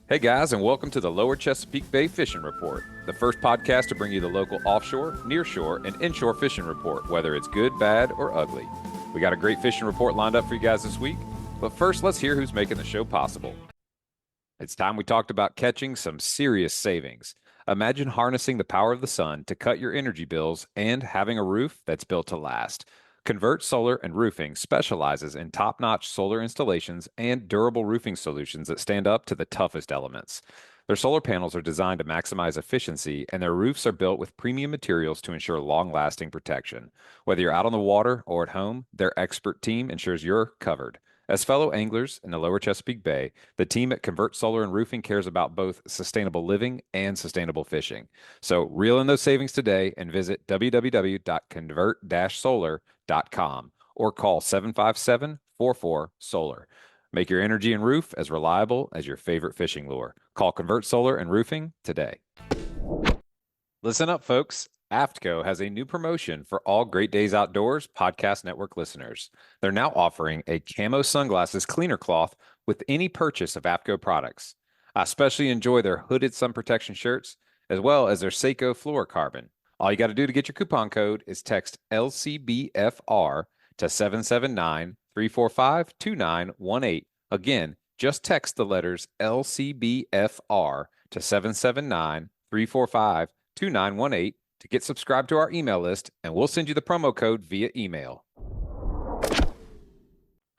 Hey guys, and welcome to the Lower Chesapeake Bay Fishing Report, the first podcast to bring you the local offshore, nearshore, and inshore fishing report, whether it's good, bad, or ugly. We got a great fishing report lined up for you guys this week, but first let's hear who's making the show possible. It's time we talked about catching some serious savings. Imagine harnessing the power of the sun to cut your energy bills and having a roof that's built to last. Convert Solar and Roofing specializes in top-notch solar installations and durable roofing solutions that stand up to the toughest elements. Their solar panels are designed to maximize efficiency, and their roofs are built with premium materials to ensure long-lasting protection. Whether you're out on the water or at home, their expert team ensures you're covered. As fellow anglers in the Lower Chesapeake Bay, the team at Convert Solar and Roofing cares about both sustainable living and sustainable fishing. So reel in those savings today and visit www.convert-solar.com or call 757-44-SOLAR. Make your energy and roof as reliable as your favorite fishing lure. Call Convert Solar and Roofing today. Listen up, folks. AFTCO has a new promotion for all Great Days Outdoors Podcast Network listeners. They're now offering a camo sunglasses cleaner cloth with any purchase of AFTCO products. I especially enjoy their hooded sun protection shirts, as well as their Seiko fluorocarbon. All you got to do to get your coupon code is text LCBFR to 779-345-2918. Again, just text the letters LCBFR to 779-345-2918 to get subscribed to our email list, and we'll send you the promo code via email.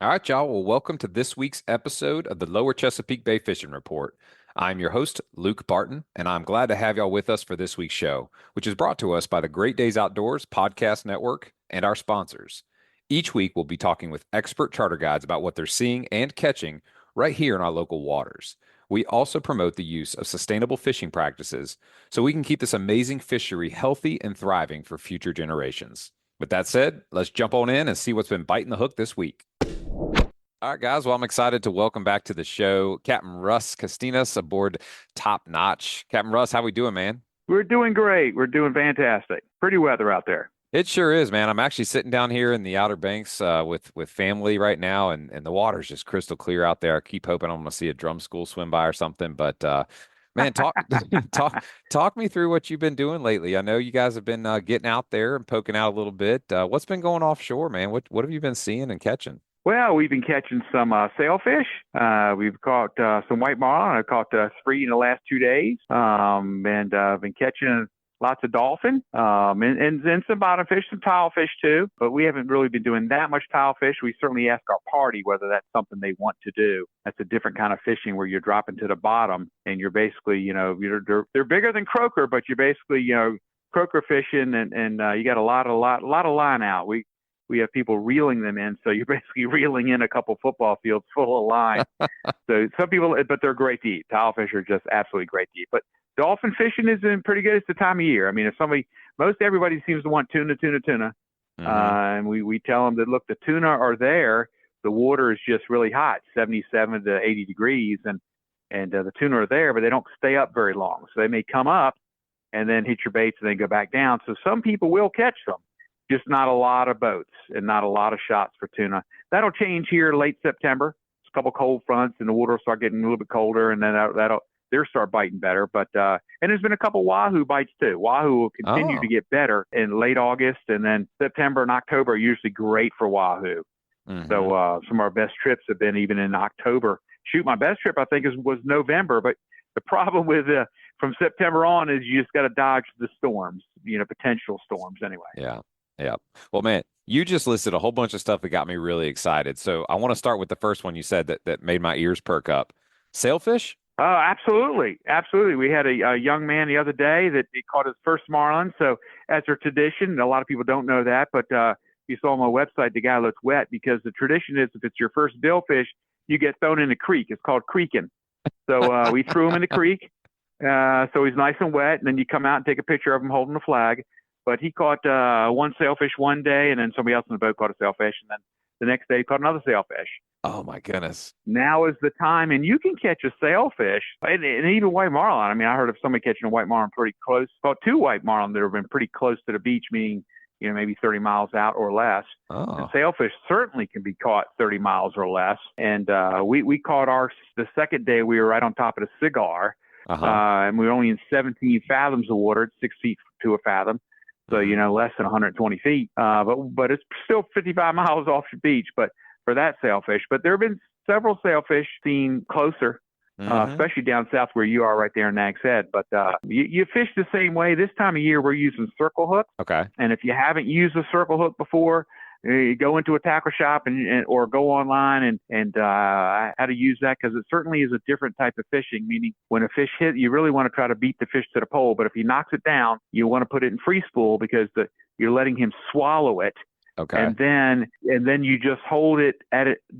All right, y'all. Well, welcome to this week's episode of the Lower Chesapeake Bay Fishing Report. I'm your host, Luke Barton, and I'm glad to have y'all with us for this week's show, which is brought to us by the Great Days Outdoors Podcast Network and our sponsors. Each week, we'll be talking with expert charter guides about what they're seeing and catching right here in our local waters. We also promote the use of sustainable fishing practices so we can keep this amazing fishery healthy and thriving for future generations. With that said, let's jump on in and see what's been biting the hook this week. All right, guys. Well, I'm excited to welcome back to the show Captain Russ Castinas aboard Top Notch. Captain Russ, how we doing, man? We're doing great. We're doing fantastic. Pretty weather out there. It sure is, man. I'm actually sitting down here in the Outer Banks with family right now, and the water's just crystal clear out there. I keep hoping I'm going to see a drum school swim by or something. But man, talk me through what you've been doing lately. I know you guys have been getting out there and poking out a little bit. What's been going offshore, man? What have you been seeing and catching? Well, we've been catching some sailfish. We've caught some white marlin. I caught 3 in the last 2 days, and I've been catching lots of dolphin, and some bottom fish, some tile fish too. But we haven't really been doing that much tile fish. We certainly ask our party whether that's something they want to do. That's a different kind of fishing where you're dropping to the bottom and you're basically, they're bigger than croaker, but you're basically, croaker fishing and you got a lot of line out. We have people reeling them in, so you're basically reeling in a couple football fields full of line. So some people, but they're great to eat. Tile fish are just absolutely great to eat. But dolphin fishing is pretty good. It's the time of year. I mean, most everybody seems to want tuna. Mm-hmm. And we tell them that, look, the tuna are there. The water is just really hot, 77 to 80 degrees. And the tuna are there, but they don't stay up very long. So they may come up and then hit your baits and then go back down. So some people will catch them, just not a lot of boats and not a lot of shots for tuna. That'll change here late September. It's a couple cold fronts and the water will start getting a little bit colder, and then they'll start biting better. But and there's been a couple wahoo bites too. Wahoo will continue to get better in late August, and then September and October are usually great for wahoo. Mm-hmm. So some of our best trips have been even in October. Shoot, my best trip I think was November, but the problem with from September on is you just got to dodge the storms, potential storms anyway. Yeah. Well, man, you just listed a whole bunch of stuff that got me really excited. So I want to start with the first one you said that made my ears perk up. Sailfish? Absolutely. We had a young man the other day that he caught his first marlin. So as a tradition, a lot of people don't know that, but you saw on my website, the guy looks wet because the tradition is if it's your first billfish, you get thrown in the creek. It's called creeking. So we threw him in the creek. So he's nice and wet. And then you come out and take a picture of him holding the flag. But he caught one sailfish one day, and then somebody else in the boat caught a sailfish, and then the next day he caught another sailfish. Oh, my goodness. Now is the time, and you can catch a sailfish, and even white marlin. I mean, I heard of somebody catching a white marlin pretty close. Caught 2 white marlin that have been pretty close to the beach, meaning maybe 30 miles out or less. Oh. And sailfish certainly can be caught 30 miles or less. And we caught ours the second day. We were right on top of the cigar, and we were only in 17 fathoms of water, 6 feet to a fathom. So, less than 120 feet. But it's still 55 miles off the beach, but for that sailfish. But there have been several sailfish seen closer, especially down south where you are right there in Nag's Head. But you fish the same way. This time of year, we're using circle hooks. Okay. And if you haven't used a circle hook before, you go into a tackle shop or go online and how to use that, because it certainly is a different type of fishing, meaning when a fish hits, you really want to try to beat the fish to the pole. But if he knocks it down, you want to put it in free spool because you're letting him swallow it. Okay. And then you just hold it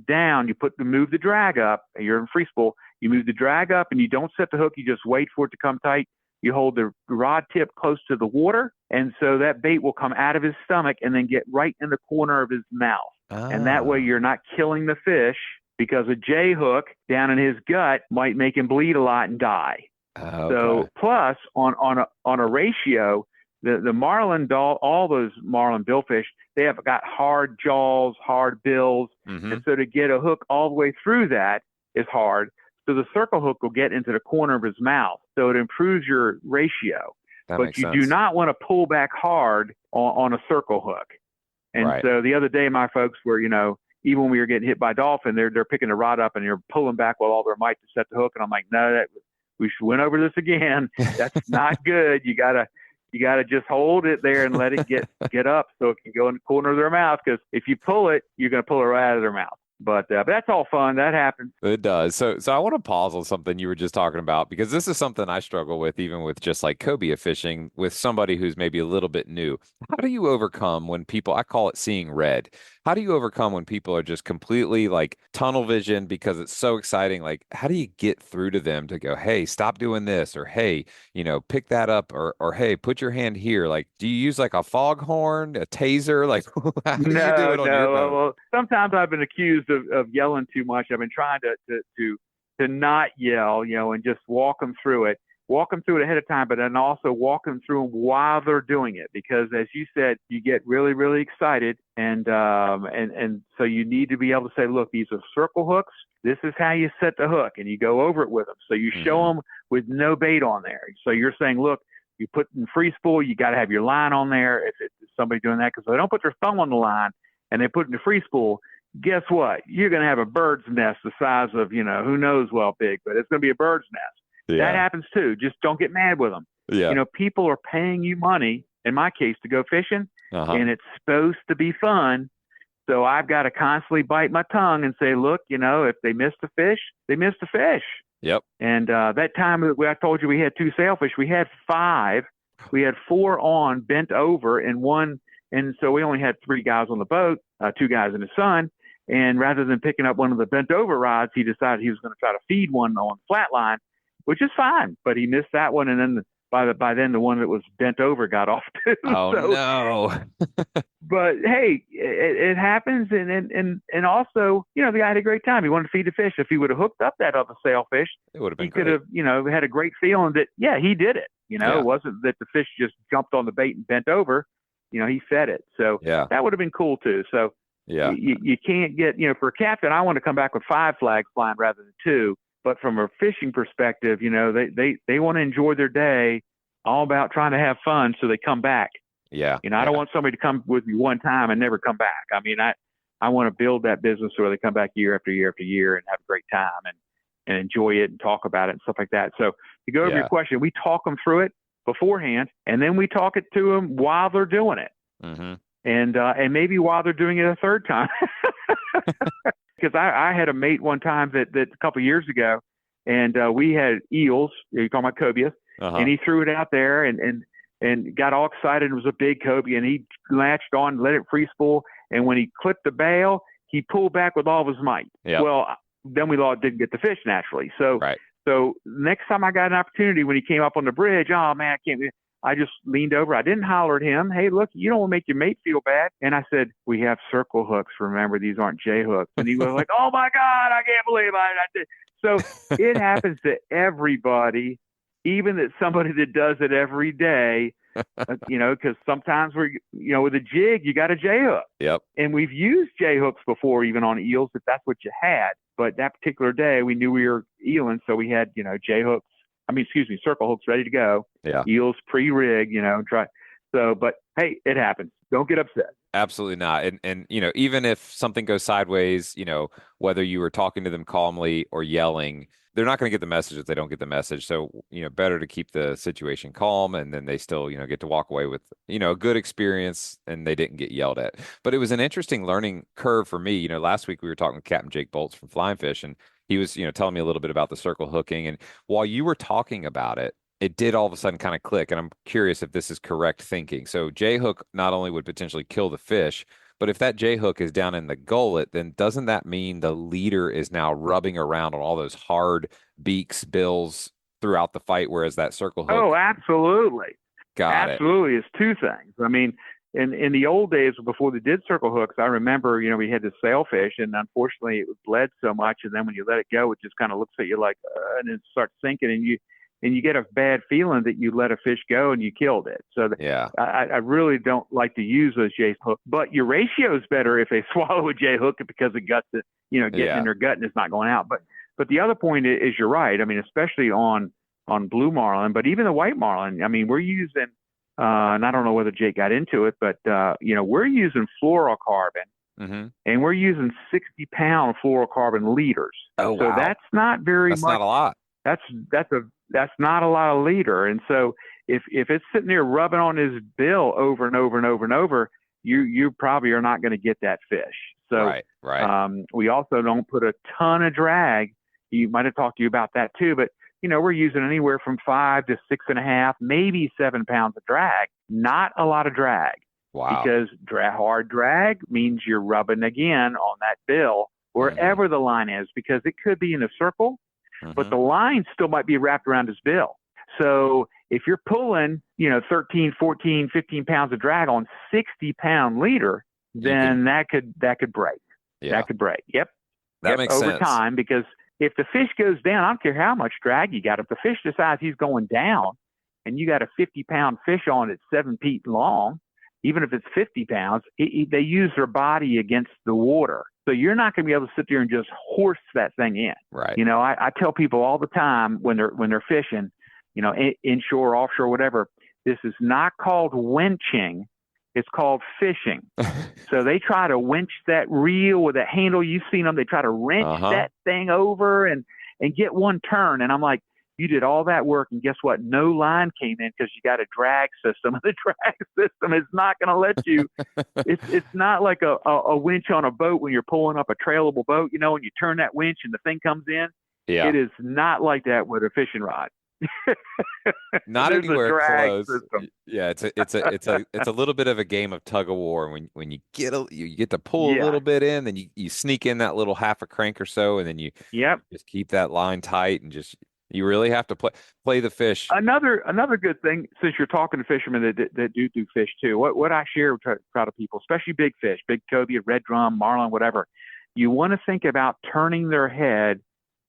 down. You move the drag up. You're in free spool. You move the drag up and you don't set the hook. You just wait for it to come tight. You hold the rod tip close to the water, and so that bait will come out of his stomach and then get right in the corner of his mouth. And that way you're not killing the fish, because a J hook down in his gut might make him bleed a lot and die. Okay. So plus on a ratio, the marlin, all those marlin billfish, they have got hard jaws, hard bills. And so to get a hook all the way through that is hard. So the circle hook will get into the corner of his mouth. So it improves your ratio. But you do not want to pull back hard on a circle hook. And so the other day, my folks were, even when we were getting hit by dolphin, they're picking the rod up and you're pulling back with all their might to set the hook. And I'm like, no, we should went over this again. That's not good. You gotta just hold it there and let it get up so it can go in the corner of their mouth. Because if you pull it, you're going to pull it right out of their mouth. But that's all fun. That happens. It does. So I want to pause on something you were just talking about, because this is something I struggle with, even with just like cobia fishing with somebody who's maybe a little bit new. How do you overcome when people, I call it seeing red. How do you overcome when people are just completely like tunnel vision because it's so exciting? Like, how do you get through to them to go, hey, stop doing this, or hey, pick that up, or hey, put your hand here? Like, do you use like a foghorn, a taser? Like, how do you do it on your boat? Well, sometimes I've been accused of yelling too much. I've been trying to not yell, and just walk them through it ahead of time, but then also walk them through them while they're doing it. Because as you said, you get really, really excited. And so you need to be able to say, look, these are circle hooks. This is how you set the hook, and you go over it with them. So you show them with no bait on there. So you're saying, look, you put in free spool, you got to have your line on there. If it's somebody doing that, because they don't put their thumb on the line and they put it in the free spool, guess what? You're going to have a bird's nest the size of, who knows well big, but it's going to be a bird's nest. Yeah. That happens too. Just don't get mad with them. Yeah. People are paying you money, in my case, to go fishing, and it's supposed to be fun. So I've got to constantly bite my tongue and say, look, if they missed a fish, they missed a fish. Yep. And that time I told you we had 2 sailfish, we had 5. We had 4 on, bent over, and 1. And so we only had 3 guys on the boat, 2 guys and his son. And rather than picking up one of the bent over rods, he decided he was going to try to feed one on the flat line, which is fine. But he missed that one. And then by then the one that was bent over got off too. Oh, no. But hey, it happens. And also, the guy had a great time. He wanted to feed the fish. If he would have hooked up that other sailfish, it would have been he could have, had a great feeling that, yeah, he did it. It wasn't that the fish just jumped on the bait and bent over. He fed it. So that would have been cool too. So yeah, you can't get, for a captain, I want to come back with 5 flags flying rather than 2. But from a fishing perspective, they want to enjoy their day, all about trying to have fun, so they come back. I don't want somebody to come with me one time and never come back. I mean, I want to build that business where they come back year after year after year and have a great time and enjoy it and talk about it and stuff like that. So to go over your question, we talk them through it beforehand, and then we talk it to them while they're doing it. And maybe while they're doing it a third time. Because I had a mate one time that a couple of years ago, and we had eels. You're talking about cobia, and he threw it out there and got all excited. It was a big cobia, and he latched on, let it free spool, and when he clipped the bail, he pulled back with all of his might. Yep. Well, then we didn't get the fish naturally. So next time I got an opportunity when he came up on the bridge, oh man, I just leaned over. I didn't holler at him. Hey, look, you don't want to make your mate feel bad. And I said, we have circle hooks. Remember, these aren't J hooks. And he was like, oh my God, I can't believe I did. So it happens to everybody, even that somebody that does it every day. Because sometimes with a jig, you got a J hook. Yep. And we've used J hooks before, even on eels, if that's what you had. But that particular day, we knew we were eeling, so we had, J hooks. Circle hooks ready to go. Yeah. Eels pre-rig, try. So, but hey, it happens. Don't get upset. Absolutely not. And even if something goes sideways, whether you were talking to them calmly or yelling, they're not going to get the message if they don't get the message. So, better to keep the situation calm, and then they still, get to walk away with, a good experience, and they didn't get yelled at. But it was an interesting learning curve for me. Last week we were talking with Captain Jake Bolts from Flying Fish, and he was, telling me a little bit about the circle hooking. And while you were talking about it, it did all of a sudden kind of click. And I'm curious if this is correct thinking. So J hook not only would potentially kill the fish, but if that J hook is down in the gullet, then doesn't that mean the leader is now rubbing around on all those hard beaks, bills throughout the fight, whereas that circle hook? Oh, absolutely. Got it. Absolutely. It's two things. I mean, in the old days before they did circle hooks, I remember, we had to sailfish, and unfortunately it bled so much. And then when you let it go, it just kind of looks at you like, and it starts sinking, and you get a bad feeling that you let a fish go and you killed it. So Yeah. I really don't like to use those J hooks, but your ratio is better if they swallow a J hook because the guts, getting in their gut and it's not going out. But the other point is you're right. I mean, especially on blue marlin, but even the white marlin. I mean, we're using, and I don't know whether Jake got into it, but we're using fluorocarbon. Mm-hmm. And we're using 60-pound fluorocarbon leaders. Oh, so wow. that's not very That's much. not a lot. That's not a lot of leader. And so if it's sitting there rubbing on his bill over and over and over and over, you probably are not going to get that fish. So Right. We also don't put a ton of drag. He might have talked to you about that too, but we're using anywhere from 5 to 6.5, maybe 7 pounds of drag. Not a lot of drag. Wow. Because hard drag means you're rubbing again on that bill wherever the line is, because it could be in a circle, but the line still might be wrapped around his bill. So if you're pulling, 13, 14, 15 pounds of drag on 60-pound leader, then that could break. Yeah. That could break. Yep. That makes over sense. time, because if the fish goes down, I don't care how much drag you got. If the fish decides he's going down and you got a 50-pound fish on it 7 feet long, even if it's 50 pounds, they use their body against the water. So you're not going to be able to sit there and just horse that thing in. Right. I tell people all the time when they're fishing, inshore, offshore, whatever, this is not called winching. It's called fishing. So they try to winch that reel with a handle. You've seen them. They try to wrench that thing over and get one turn. And I'm like, you did all that work, and guess what? No line came in because you got a drag system. The drag system is not going to let you. It's not like a winch on a boat when you're pulling up a trailable boat, and you turn that winch and the thing comes in. Yeah. It is not like that with a fishing rod. Not anywhere close. System. Yeah, it's a little bit of a game of tug of war. When you get to pull a little bit in, then you sneak in that little half a crank or so, and then you just keep that line tight, and you really have to play the fish. Another good thing, since you're talking to fishermen that do fish too, what I share with try to people, especially big fish, big cobia, red drum, marlin, whatever, you want to think about turning their head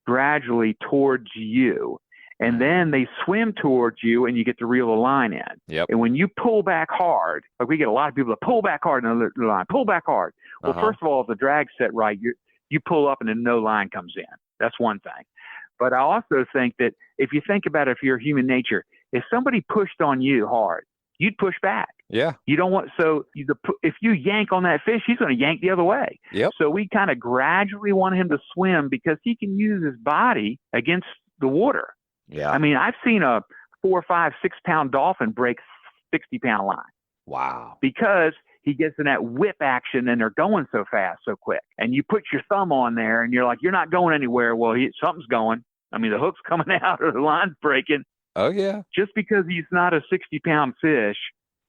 gradually towards you. And then they swim towards you, and you get to reel the line in. Yep. And when you pull back hard, like we get a lot of people that pull back hard in the line, pull back hard. Well, first of all, if the drag's set right, you pull up and then no line comes in. That's one thing. But I also think that if you think about it, if you're human nature, if somebody pushed on you hard, you'd push back. Yeah. You don't want, if you yank on that fish, he's going to yank the other way. Yep. So we kind of gradually want him to swim because he can use his body against the water. Yeah. I mean, I've seen a 4, 5, 6 pound dolphin break 60-pound line. Wow. Because he gets in that whip action and they're going so fast, so quick. And you put your thumb on there and you're like, you're not going anywhere. Well, something's going. I mean, the hook's coming out or the line's breaking. Oh, yeah. Just because he's not a 60-pound fish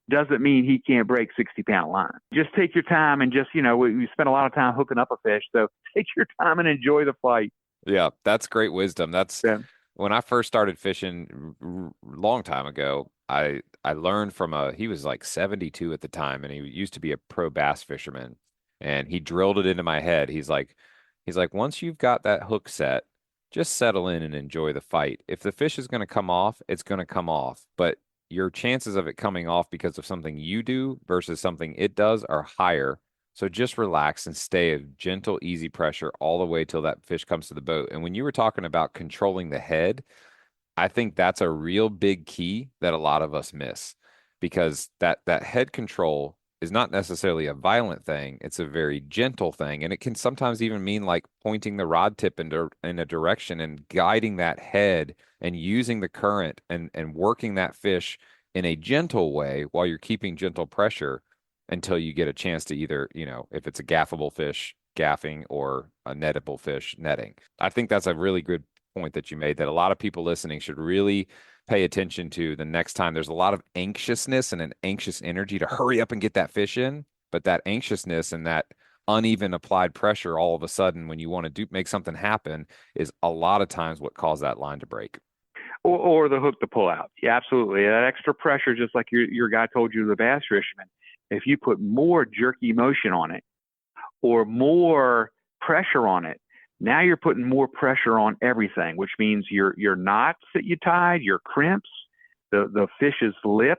doesn't mean he can't break 60-pound line. Just take your time and just, we spend a lot of time hooking up a fish. So take your time and enjoy the fight. Yeah, that's great wisdom. When I first started fishing long time ago, I learned from he was like 72 at the time, and he used to be a pro bass fisherman, and he drilled it into my head. He's like, once you've got that hook set, just settle in and enjoy the fight. If the fish is going to come off, it's going to come off, but your chances of it coming off because of something you do versus something it does are higher. So just relax and stay a gentle, easy pressure all the way till that fish comes to the boat. And when you were talking about controlling the head, I think that's a real big key that a lot of us miss because that head control is not necessarily a violent thing. It's a very gentle thing. And it can sometimes even mean like pointing the rod tip in a direction and guiding that head and using the current and working that fish in a gentle way while you're keeping gentle pressure until you get a chance to either, if it's a gaffable fish, gaffing or a nettable fish, netting. I think that's a really good point that you made that a lot of people listening should really pay attention to the next time. There's a lot of anxiousness and an anxious energy to hurry up and get that fish in, but that anxiousness and that uneven applied pressure all of a sudden when you want to make something happen is a lot of times what caused that line to break. Or the hook to pull out. Yeah, absolutely. That extra pressure, just like your guy told you, the bass fisherman, if you put more jerky motion on it or more pressure on it, now you're putting more pressure on everything, which means your knots that you tied, your crimps, the fish's lip.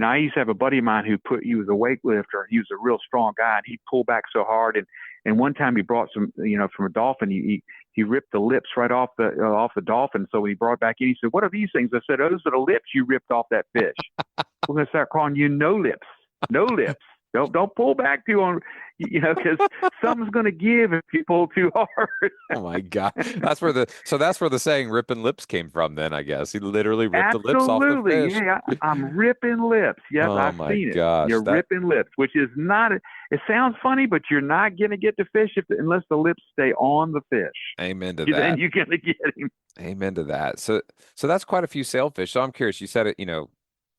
I used to have a buddy of mine he was a weightlifter. He was a real strong guy, and he'd pull back so hard. And one time he brought some, from a dolphin, he ripped the lips right off the dolphin. So when he brought it back in, he said, "What are these things?" I said, "Oh, those are the lips you ripped off that fish." We're going to start calling you no lips. No lips. Don't pull back too on, because something's going to give if you pull too hard. Oh my God. That's where the saying ripping lips came from then, I guess. He literally ripped the lips off the fish. Yeah, I'm ripping lips. Yes, Oh I've my seen it. gosh. You're ripping lips, which is not, it sounds funny, but you're not going to get the fish unless the lips stay on the fish. Amen to that. Then you're going to get him. Amen to that. So that's quite a few sailfish. So I'm curious, you said it,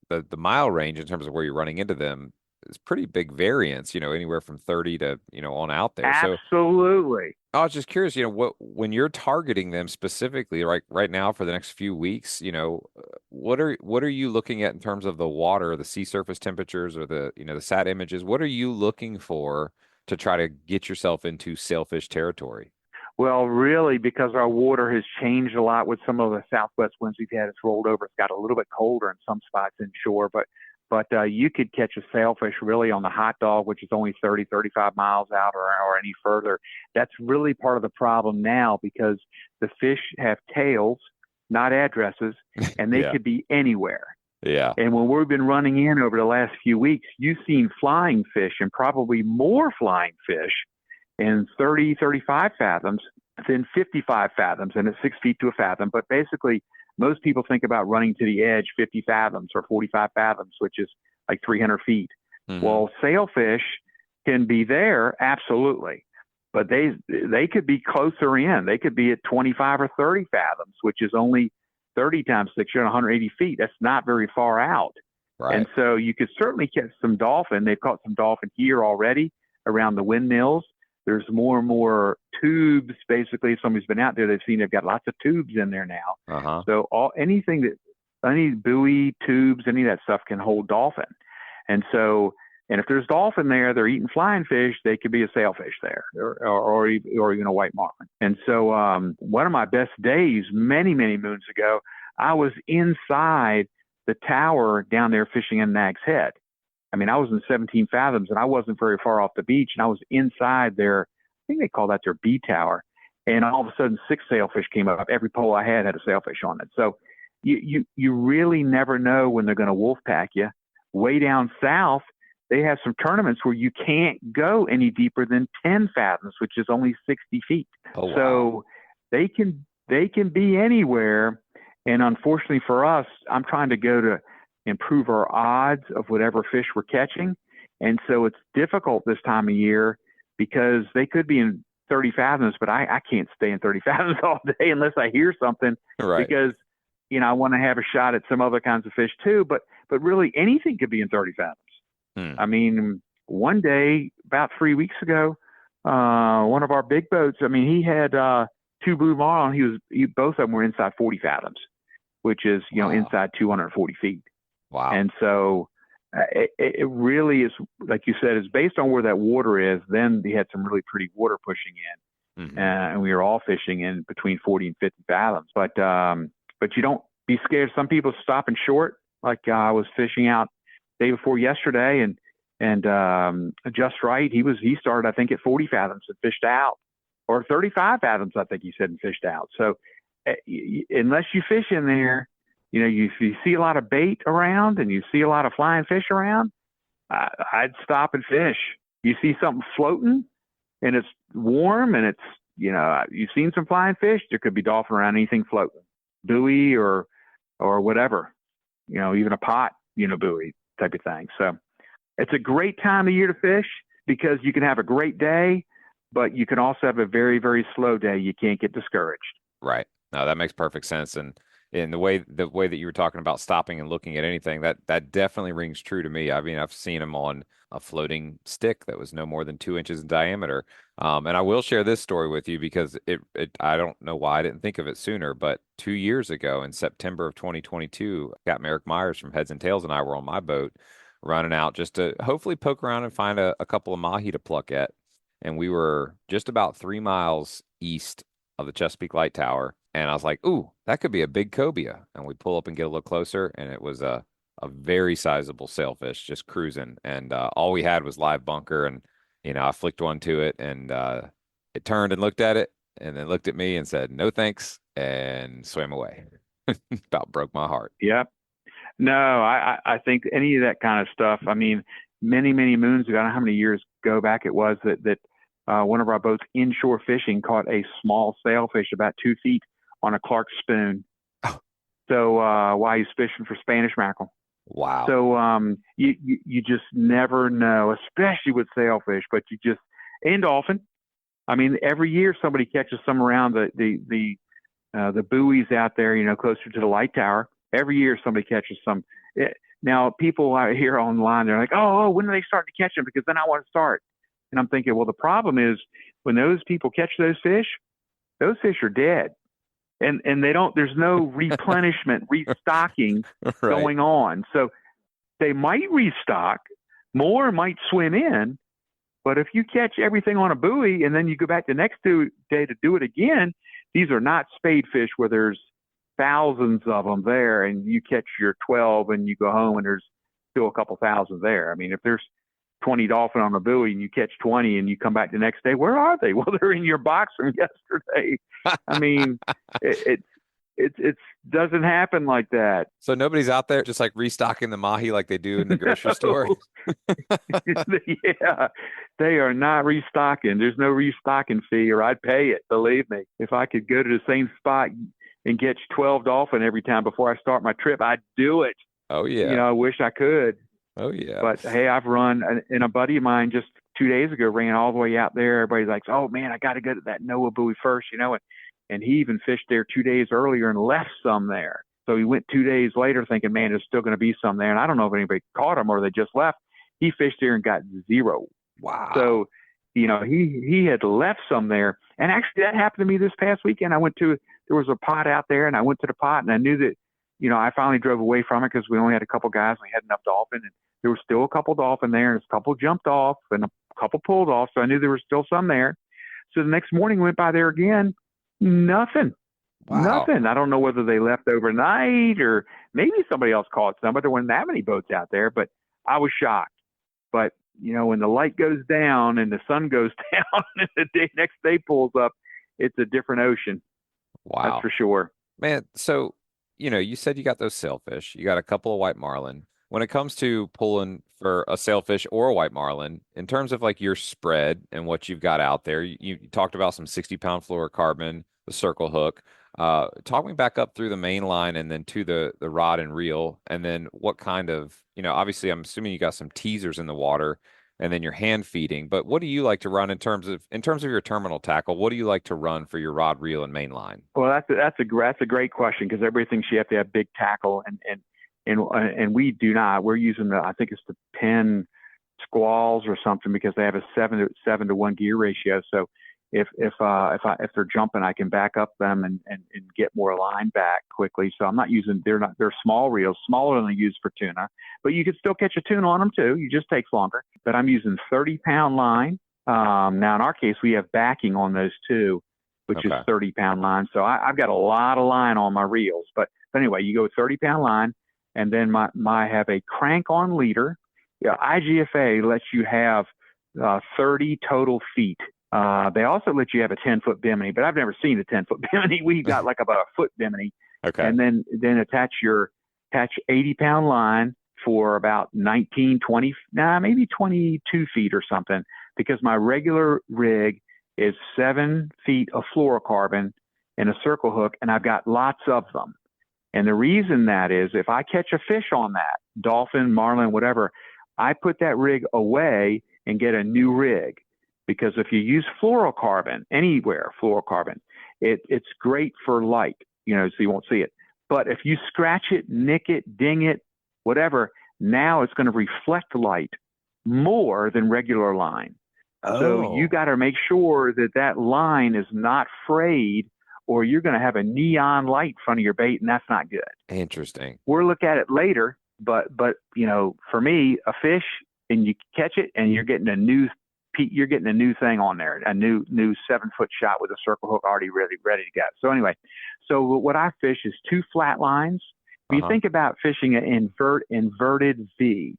the mile range in terms of where you're running into them is pretty big variance, anywhere from 30 to, on out there. Absolutely. So I was just curious, when you're targeting them specifically right now for the next few weeks, what are you looking at in terms of the water, the sea surface temperatures or the sat images? What are you looking for to try to get yourself into sailfish territory? Well, really, because our water has changed a lot with some of the southwest winds we've had, it's rolled over. It's got a little bit colder in some spots inshore, but you could catch a sailfish really on the hot dog, which is only 30, 35 miles out or any further. That's really part of the problem now because the fish have tails, not addresses, and they could be anywhere. Yeah. And when we've been running in over the last few weeks, you've seen flying fish and probably more flying fish in 30, 35 fathoms than 55 fathoms, and it's 6 feet to a fathom. But basically, most people think about running to the edge 50 fathoms or 45 fathoms, which is like 300 feet. Mm-hmm. Well, sailfish can be there, absolutely. But they could be closer in. They could be at 25 or 30 fathoms, which is only 30 times 6, you're 180 feet. That's not very far out. Right. And so you could certainly catch some dolphin. They've caught some dolphin here already around the windmills. There's more and more tubes. Basically, if somebody's been out there, they've seen they've got lots of tubes in there now. Uh-huh. So any buoy, tubes, any of that stuff can hold dolphin. And if there's dolphin there, they're eating flying fish, they could be a sailfish there or even a white marlin. And so one of my best days many, many moons ago, I was inside the tower down there fishing in Nag's Head. I mean, I was in 17 fathoms, and I wasn't very far off the beach, and I was inside their, I think they call that their B tower, and all of a sudden 6 sailfish came up. Every pole I had a sailfish on it. So you really never know when they're going to wolf pack you. Way down south, they have some tournaments where you can't go any deeper than 10 fathoms, which is only 60 feet. Oh, wow. So they can be anywhere, and unfortunately for us, I'm trying to go to improve our odds of whatever fish we're catching. And so it's difficult this time of year because they could be in 30 fathoms, but I can't stay in 30 fathoms all day unless I hear something. Right. Because, I want to have a shot at some other kinds of fish too, but really anything could be in 30 fathoms. I mean, one day, about 3 weeks ago, one of our big boats, he had 2 blue marlin. Both of them were inside 40 fathoms, which is, Wow. inside 240 feet. Wow. And so it really is, like you said, it's based on where that water is. Then we had some really pretty water pushing in, Mm-hmm. and we were all fishing in between 40 and 50 fathoms. But you don't be scared. Some people stopping short. Like I was fishing out day before yesterday, and just right. He started, I think, at 40 fathoms and fished out, or 35 fathoms, I think he said, and fished out. So unless you fish in there, you see a lot of bait around and you see a lot of flying fish around, I'd stop and fish. You see something floating and it's warm and it's, you've seen some flying fish, there could be dolphin around anything floating, buoy or whatever, even a pot, buoy type of thing. So it's a great time of year to fish because you can have a great day, but you can also have a very, very slow day. You can't get discouraged. Right. No, that makes perfect sense. And in the way that you were talking about stopping and looking at anything, that definitely rings true to me. I mean, I've seen them on a floating stick that was no more than 2 inches in diameter. And I will share this story with you because I don't know why I didn't think of it sooner, but 2 years ago in September of 2022, Captain Eric Myers from Heads and Tails and I were on my boat running out just to hopefully poke around and find a couple of mahi to pluck at. And we were just about 3 miles east of the Chesapeake Light Tower. And I was like, ooh, that could be a big cobia. And we pull up and get a little closer, and it was a very sizable sailfish just cruising. And all we had was live bunker. And, I flicked one to it, and it turned and looked at it, and then looked at me and said, no thanks, and swam away. About broke my heart. Yep. No, I think any of that kind of stuff, I mean, many, many moons ago, I don't know how many years go back it was that one of our boats inshore fishing caught a small sailfish about 2 feet on a Clark spoon. Oh. So while he's fishing for Spanish mackerel. Wow. So you just never know, especially with sailfish, but and dolphin. I mean, every year somebody catches some around the buoys out there, closer to the light tower. Every year somebody catches some. Now people out here online, they're like, oh, when are they starting to catch them? Because then I want to start. And I'm thinking, well, the problem is when those people catch those fish are dead. And there's no replenishment, restocking Right. going on. So they might restock, more might swim in, but if you catch everything on a buoy and then you go back the next day to do it again, these are not spade fish where there's thousands of them there and you catch your 12 and you go home and there's still a couple thousand there. I mean, if there's 20 dolphin on a buoy and you catch 20 and you come back the next day, where are they? Well, they're in your box from yesterday. I mean, it doesn't happen like that. So nobody's out there just like restocking the mahi like they do in the grocery store? Yeah, they are not restocking. There's no restocking fee or I'd pay it, believe me. If I could go to the same spot and catch 12 dolphin every time before I start my trip, I'd do it. Oh, yeah. I wish I could. Oh, yeah. But hey, I've run, and a buddy of mine just 2 days ago ran all the way out there. Everybody's like, oh man, I got to go to that Noah buoy first, and he even fished there 2 days earlier and left some there. So he went 2 days later thinking, man, there's still going to be some there. And I don't know if anybody caught them or they just left. He fished there and got 0. Wow. So, he had left some there. And actually that happened to me this past weekend. There was a pot out there and I went to the pot and I knew that, I finally drove away from it because we only had a couple guys and we had enough dolphin. And there were still a couple dolphin there, and a couple jumped off, and a couple pulled off. So I knew there was still some there. So the next morning, went by there again, nothing, nothing. I don't know whether they left overnight or maybe somebody else caught some, but there weren't that many boats out there. But I was shocked. But when the light goes down and the sun goes down, and the next day pulls up, it's a different ocean. Wow, that's for sure, man. So you said you got those sailfish, you got a couple of white marlin. When it comes to pulling for a sailfish or a white marlin, in terms of like your spread and what you've got out there, you talked about some 60-pound fluorocarbon, the circle hook. Talk me back up through the main line and then to the rod and reel, and then what kind of, obviously I'm assuming you got some teasers in the water and then you're hand feeding, but what do you like to run in terms of your terminal tackle? What do you like to run for your rod, reel, and main line? Well, that's a great question because everybody thinks you have to have big tackle and we do not. We're using I think it's the Penn Squalls or something because they have a 7 to 1 gear ratio. So if they're jumping, I can back up them and get more line back quickly. So I'm not using, they're small reels, smaller than they use for tuna, but you can still catch a tuna on them too. It just takes longer. But I'm using 30-pound line. Now in our case, we have backing on those too, which is 30-pound line. So I've got a lot of line on my reels. But anyway, you go with 30-pound line. and then my have a crank on leader. Yeah, IGFA lets you have 30 total feet. They also let you have a 10-foot bimini, but I've never seen a 10-foot bimini. We've got like about a foot bimini, Okay. and then attach 80-pound line for about 19, 20, maybe 22 feet or something, because my regular rig is 7 feet of fluorocarbon and a circle hook, and I've got lots of them. And the reason that is, if I catch a fish on that, dolphin, marlin, whatever, I put that rig away and get a new rig. Because if you use fluorocarbon, anywhere fluorocarbon, it's great for light, so you won't see it. But if you scratch it, nick it, ding it, whatever, now it's going to reflect light more than regular line. So you got to make sure that line is not frayed, or you're going to have a neon light in front of your bait, and that's not good. Interesting. We'll look at it later, but for me, a fish, and you catch it, and you're getting a new thing on there, a new 7-foot shot with a circle hook already ready to go. So anyway, what I fish is 2 flat lines. If you think about fishing an inverted V,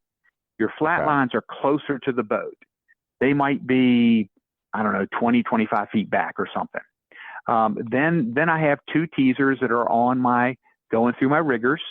your flat lines are closer to the boat. They might be, 20, 25 feet back or something. Then I have 2 teasers that are going through my riggers.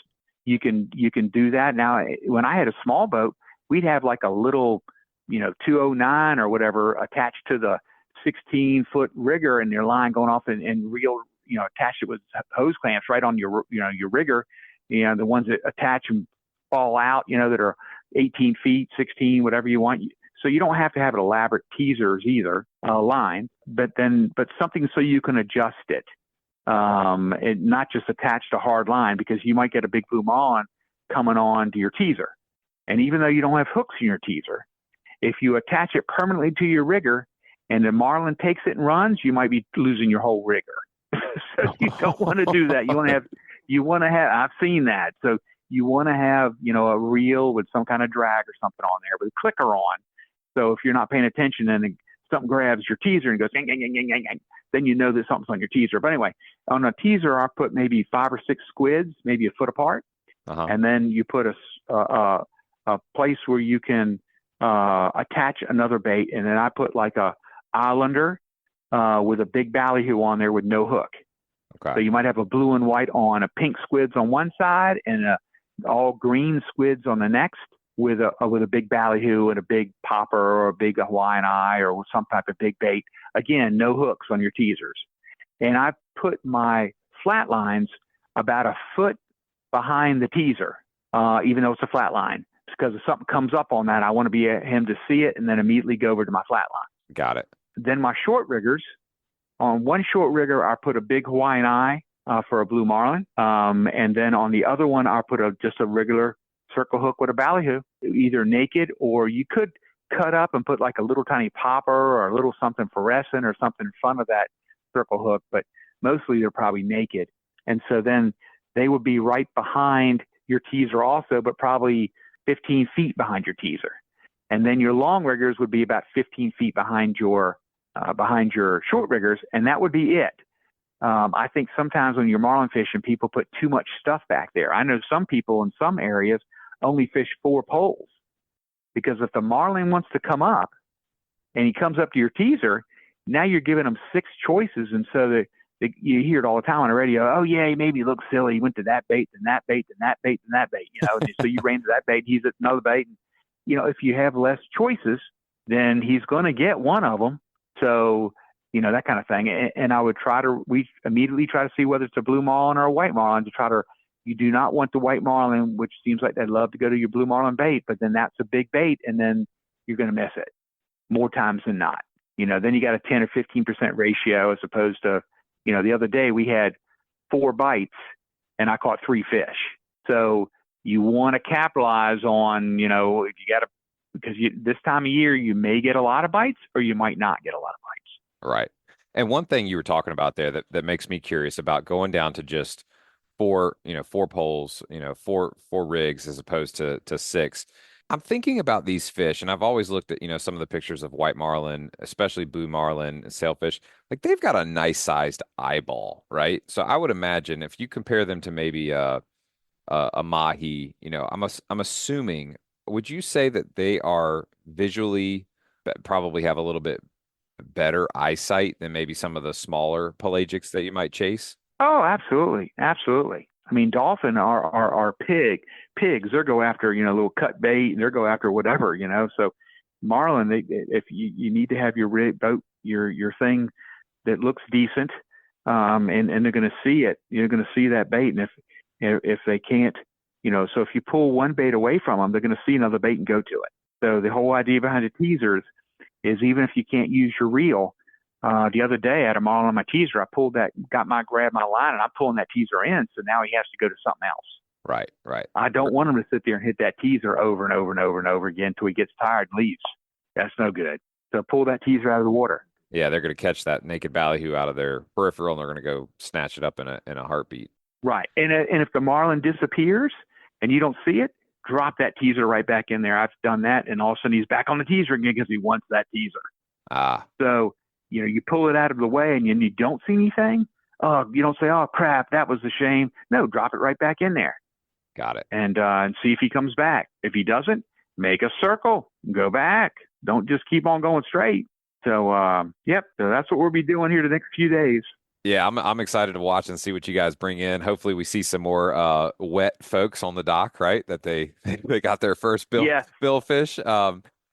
You can do that. Now, when I had a small boat, we'd have like a little, 209 or whatever attached to the 16-foot rigger, and your line going off and reel, attached it with hose clamps right on your rigger, the ones that attach and fall out, that are 18 feet, 16, whatever you want. So you don't have to have elaborate teasers either, line, but something so you can adjust it, and not just attach to hard line, because you might get a big blue marlin coming on to your teaser. And even though you don't have hooks in your teaser, if you attach it permanently to your rigger and the marlin takes it and runs, you might be losing your whole rigger. So you don't want to do that. You want to have, I've seen that. So you want to have, a reel with some kind of drag or something on there with a clicker on. So if you're not paying attention and something grabs your teaser and goes, gang, gang, gang, gang, gang, gang, then you know that something's on your teaser. But anyway, on a teaser, I put maybe 5 or 6 squids, maybe a foot apart. And then you put a place where you can attach another bait. And then I put like a islander with a big ballyhoo on there with no hook. Okay. So you might have a blue and white on, a pink squids on one side, and all green squids on the next, with a big ballyhoo and a big popper or a big Hawaiian eye or some type of big bait. Again, no hooks on your teasers. And I put my flat lines about a foot behind the teaser, even though it's a flat line, because if something comes up on that, I want to be him to see it and then immediately go over to my flat line. Got it. Then my short riggers, on one short rigger, I put a big Hawaiian eye for a blue marlin. And then on the other one, I put just a regular circle hook with a ballyhoo, either naked, or you could cut up and put like a little tiny popper or a little something fluorescent or something in front of that circle hook, but mostly they're probably naked. And so then they would be right behind your teaser also, but probably 15 feet behind your teaser. And then your long riggers would be about 15 feet behind your short riggers, and that would be it. I think sometimes when you're marlin fishing, people put too much stuff back there. I know some people in some areas only fish 4 poles, because if the marlin wants to come up and he comes up to your teaser, now you're giving him 6 choices. And so that you hear it all the time on the radio. Oh yeah, maybe he looks silly. He went to that bait, and that bait, and that bait, and that bait, and so you ran to that bait. He's at another bait. And, if you have less choices, then he's going to get one of them. So, that kind of thing. And we immediately try to see whether it's a blue marlin or a white marlin you do not want the white marlin, which seems like they'd love to go to your blue marlin bait, but then that's a big bait, and then you're going to miss it more times than not. Then you got a 10 or 15% ratio, as opposed to, the other day we had 4 bites and I caught 3 fish. So you want to capitalize on, if you got to, because this time of year you may get a lot of bites or you might not get a lot of bites. Right. And one thing you were talking about there that makes me curious about going down to just 4 poles, 4 rigs as opposed to 6. I'm thinking about these fish, and I've always looked at, some of the pictures of white marlin, especially blue marlin and sailfish. Like, they've got a nice sized eyeball, right? So I would imagine if you compare them to maybe a mahi, I'm assuming, would you say that they are visually probably have a little bit better eyesight than maybe some of the smaller pelagics that you might chase? Oh, absolutely, absolutely. I mean, dolphin are pigs. They'll go after little cut bait, and they'll go after whatever. So marlin, if you need to have your boat, your thing that looks decent, and they're going to see it. You're going to see that bait, and if they can't, so if you pull one bait away from them, they're going to see another bait and go to it. So the whole idea behind the teasers is even if you can't use your reel. The other day I had a marlin on my teaser. I grabbed my line, and I'm pulling that teaser in. So now he has to go to something else. Right, right. I don't want him to sit there and hit that teaser over and over and over and over again until he gets tired and leaves. That's no good. So pull that teaser out of the water. Yeah, they're going to catch that naked ballyhoo out of their peripheral, and they're going to go snatch it up in a heartbeat. Right. And if the marlin disappears and you don't see it, drop that teaser right back in there. I've done that, and all of a sudden he's back on the teaser again because he wants that teaser. Ah. So, you pull it out of the way and you don't see anything. You don't say, "Oh crap, that was a shame." No, drop it right back in there. Got it. And see if he comes back. If he doesn't, make a circle, go back. Don't just keep on going straight. So, yep. So that's what we'll be doing here the next few days. Yeah, I'm excited to watch and see what you guys bring in. Hopefully, we see some more wet folks on the dock, right? That they they got their first bill fish.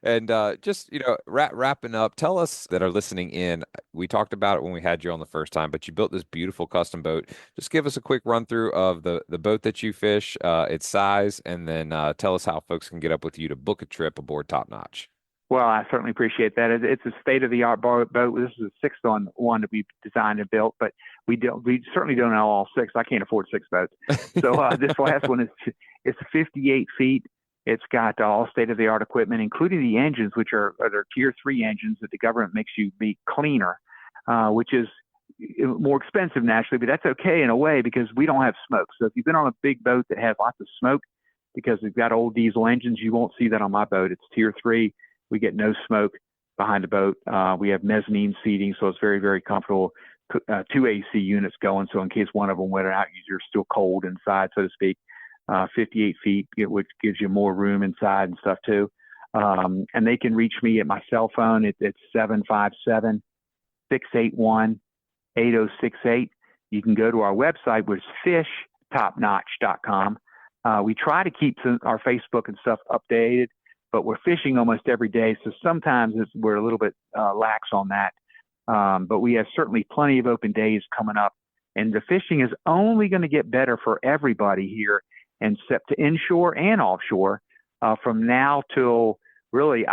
And just wrapping up, tell us that are listening in. We talked about it when we had you on the first time, but you built this beautiful custom boat. Just give us a quick run through of the boat that you fish, its size, and then tell us how folks can get up with you to book a trip aboard Top Notch. Well, I certainly appreciate that. It's a state-of-the-art boat. This is the sixth one that we've designed and built, but we certainly don't know all six. I can't afford six boats. So this last one it's 58 feet. It's got all state-of-the-art equipment, including the engines, which are Tier 3 engines that the government makes you be cleaner, which is more expensive naturally, but that's okay in a way because we don't have smoke. So if you've been on a big boat that has lots of smoke because we've got old diesel engines, you won't see that on my boat. It's Tier 3. We get no smoke behind the boat. We have mezzanine seating, so it's very, very comfortable. 2 AC units going, so in case one of them went out, you're still cold inside, so to speak. 58 feet, which gives you more room inside and stuff too. And they can reach me at my cell phone. It's 757-681-8068. You can go to our website, which is fishtopnotch.com. We try to keep our Facebook and stuff updated, but we're fishing almost every day, so sometimes we're a little bit lax on that. But we have certainly plenty of open days coming up, and the fishing is only going to get better for everybody here, and set to inshore and offshore from now till really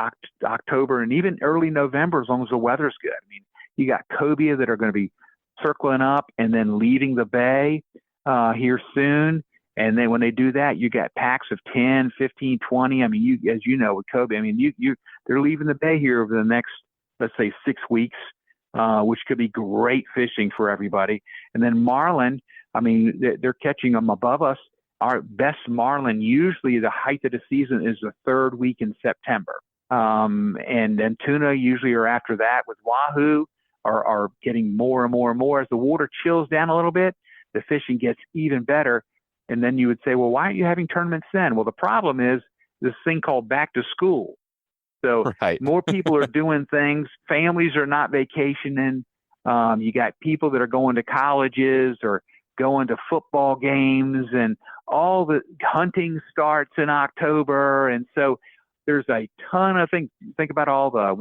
October and even early November, as long as the weather's good. I mean, you got cobia that are going to be circling up and then leaving the bay here soon. And then when they do that, you got packs of 10, 15, 20. I mean, as you know, with cobia, I mean, they're leaving the bay here over the next, let's say, 6 weeks, which could be great fishing for everybody. And then marlin, I mean, they're catching them above us. Our best marlin, usually the height of the season is the third week in September. And then tuna usually are after that. With wahoo are getting more and more and more. As the water chills down a little bit, the fishing gets even better. And then you would say, well, why aren't you having tournaments then? Well, the problem is this thing called back to school. So Right. More people are doing things. Families are not vacationing. You got people that are going to colleges or going to football games, and all the hunting starts in October. And so there's a ton of things. Think about all the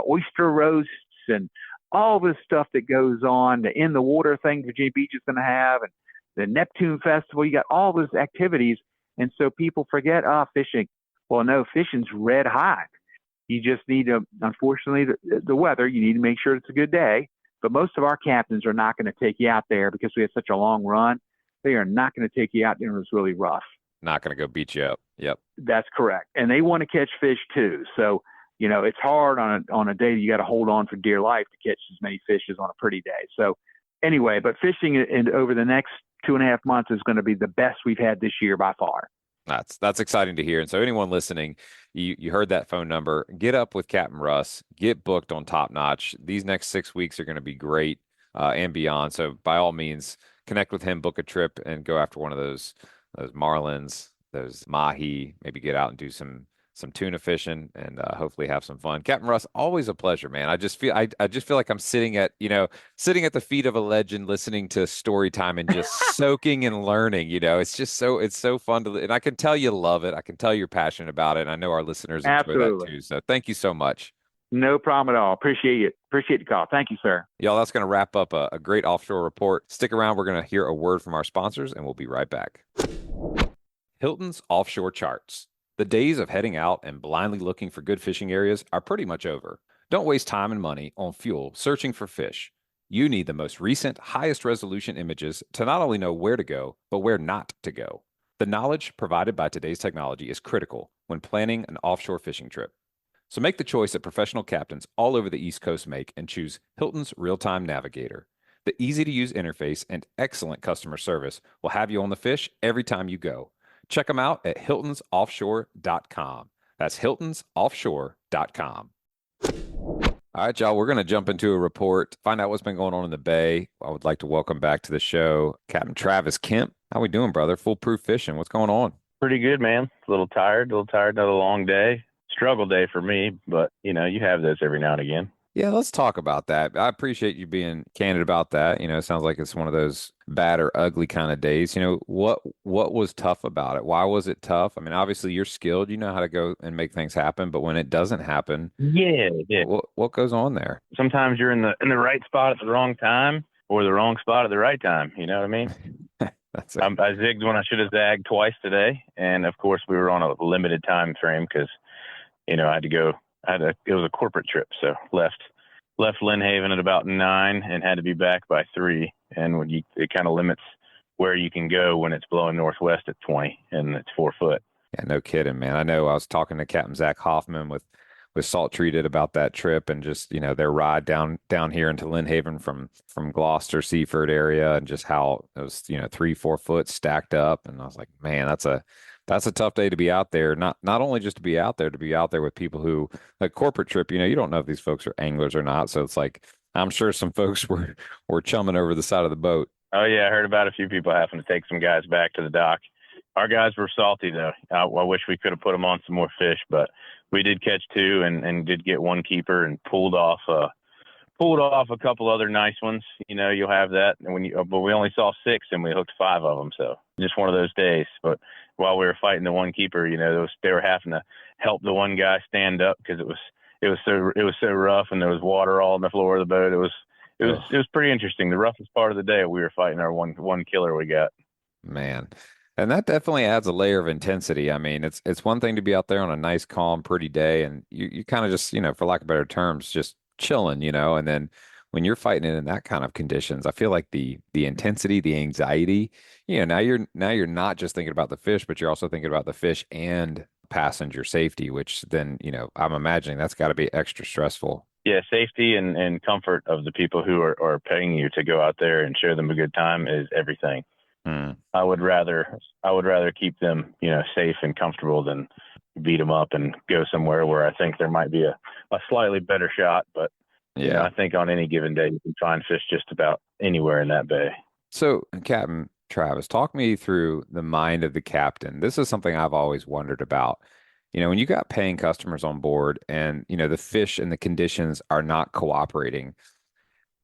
oyster roasts and all this stuff that goes on. The in the water thing Virginia Beach is going to have, and the Neptune Festival. You got all those activities, and so people forget fishing. Well, no, fishing's red hot. You just need to, unfortunately, the weather. You need to make sure it's a good day. But most of our captains are not going to take you out there because we have such a long run. They are not going to take you out there when it's really rough. Not going to go beat you up. Yep. That's correct. And they want to catch fish too. So, it's hard on a day that you got to hold on for dear life to catch as many fish as on a pretty day. So anyway, but fishing over the next 2.5 months is going to be the best we've had this year by far. That's exciting to hear. And so anyone listening, you heard that phone number. Get up with Captain Russ. Get booked on Top Notch. These next 6 weeks are going to be great and beyond. So by all means, connect with him, book a trip, and go after one of those those marlins, those mahi, maybe get out and do some tuna fishing and hopefully have some fun. Captain Russ, always a pleasure, man. I just feel like I'm sitting at the feet of a legend, listening to story time and just soaking and learning. It's so fun and I can tell you love it. I can tell you're passionate about it. And I know our listeners enjoy that Absolutely. too. So thank you so much. No problem at all. Appreciate it. Appreciate the call. Thank you, sir. Y'all, that's going to wrap up a great offshore report. Stick around. We're going to hear a word from our sponsors and we'll be right back. Hilton's Offshore Charts. The days of heading out and blindly looking for good fishing areas are pretty much over. Don't waste time and money on fuel searching for fish. You need the most recent, highest resolution images to not only know where to go, but where not to go. The knowledge provided by today's technology is critical when planning an offshore fishing trip. So make the choice that professional captains all over the East Coast make and choose Hilton's Real-Time Navigator. The easy-to-use interface and excellent customer service will have you on the fish every time you go. Check them out at hiltonsoffshore.com. That's hiltonsoffshore.com. All right, y'all, we're going to jump into a report, find out what's been going on in the Bay. I would like to welcome back to the show Captain Travis Kemp. How we doing, brother? Foolproof fishing. What's going on? Pretty good, man. A little tired, another long day. Struggle day for me, but, you have those every now and again. Yeah, let's talk about that. I appreciate you being candid about that. It sounds like it's one of those bad or ugly kind of days. What was tough about it? Why was it tough? I mean, obviously you're skilled, you know how to go and make things happen, but when it doesn't happen, yeah. What goes on there? Sometimes you're in the right spot at the wrong time or the wrong spot at the right time. You know what I mean? I zigged when I should have zagged twice today, and of course we were on a limited time frame because I had to go. It was a corporate trip, so left Lynnhaven at about 9 and had to be back by 3. And it kind of limits where you can go when it's blowing northwest at 20 and it's 4 foot. Yeah, no kidding, man. I know I was talking to Captain Zach Hoffman with Salt Treated about that trip and just their ride down here into Lynnhaven from Gloucester, Seaford area, and just how it was 3-4 foot stacked up. And I was like, man, that's a tough day to be out there. Not only just to be out there with people who, like, corporate trip, you don't know if these folks are anglers or not. So it's like, I'm sure some folks were chumming over the side of the boat. Oh yeah. I heard about a few people having to take some guys back to the dock. Our guys were salty though. I wish we could have put them on some more fish, but we did catch 2 and did get 1 keeper and pulled off a couple other nice ones. You'll have that. And but we only saw 6 and we hooked 5 of them. So just one of those days. But while we were fighting the 1 keeper, they were having to help the one guy stand up because it was so rough and there was water all on the floor of the boat. It was pretty interesting. The roughest part of the day, we were fighting our one killer we got. Man. And that definitely adds a layer of intensity. I mean, it's one thing to be out there on a nice, calm, pretty day, and you kind of just, for lack of better terms, just chilling, and then when you're fighting it in that kind of conditions, I feel like the intensity, the anxiety, now you're not just thinking about the fish, but you're also thinking about the fish and passenger safety, which then, I'm imagining that's got to be extra stressful. Yeah, safety and comfort of the people who are paying you to go out there and show them a good time is everything. I would rather keep them, safe and comfortable than beat them up and go somewhere where I think there might be a slightly better shot. But yeah, I think on any given day you can find fish just about anywhere in that bay. So, Captain Travis, talk me through the mind of the captain. This is something I've always wondered about. When you got paying customers on board and, the fish and the conditions are not cooperating,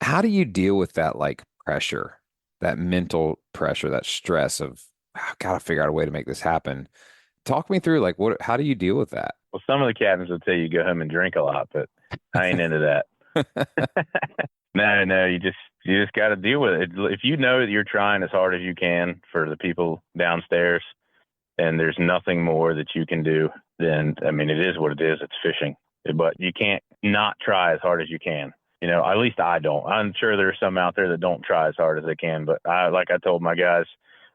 how do you deal with that, like, pressure? That mental pressure, that stress of, I've got to figure out a way to make this happen. Talk me through, like, how do you deal with that? Well, some of the captains will tell you go home and drink a lot, but I ain't into that. No, you just got to deal with it. If you know that you're trying as hard as you can for the people downstairs and there's nothing more that you can do, then, I mean, it is what it is. It's fishing, but you can't not try as hard as you can. At least I don't. I'm sure there's some out there that don't try as hard as they can. But like I told my guys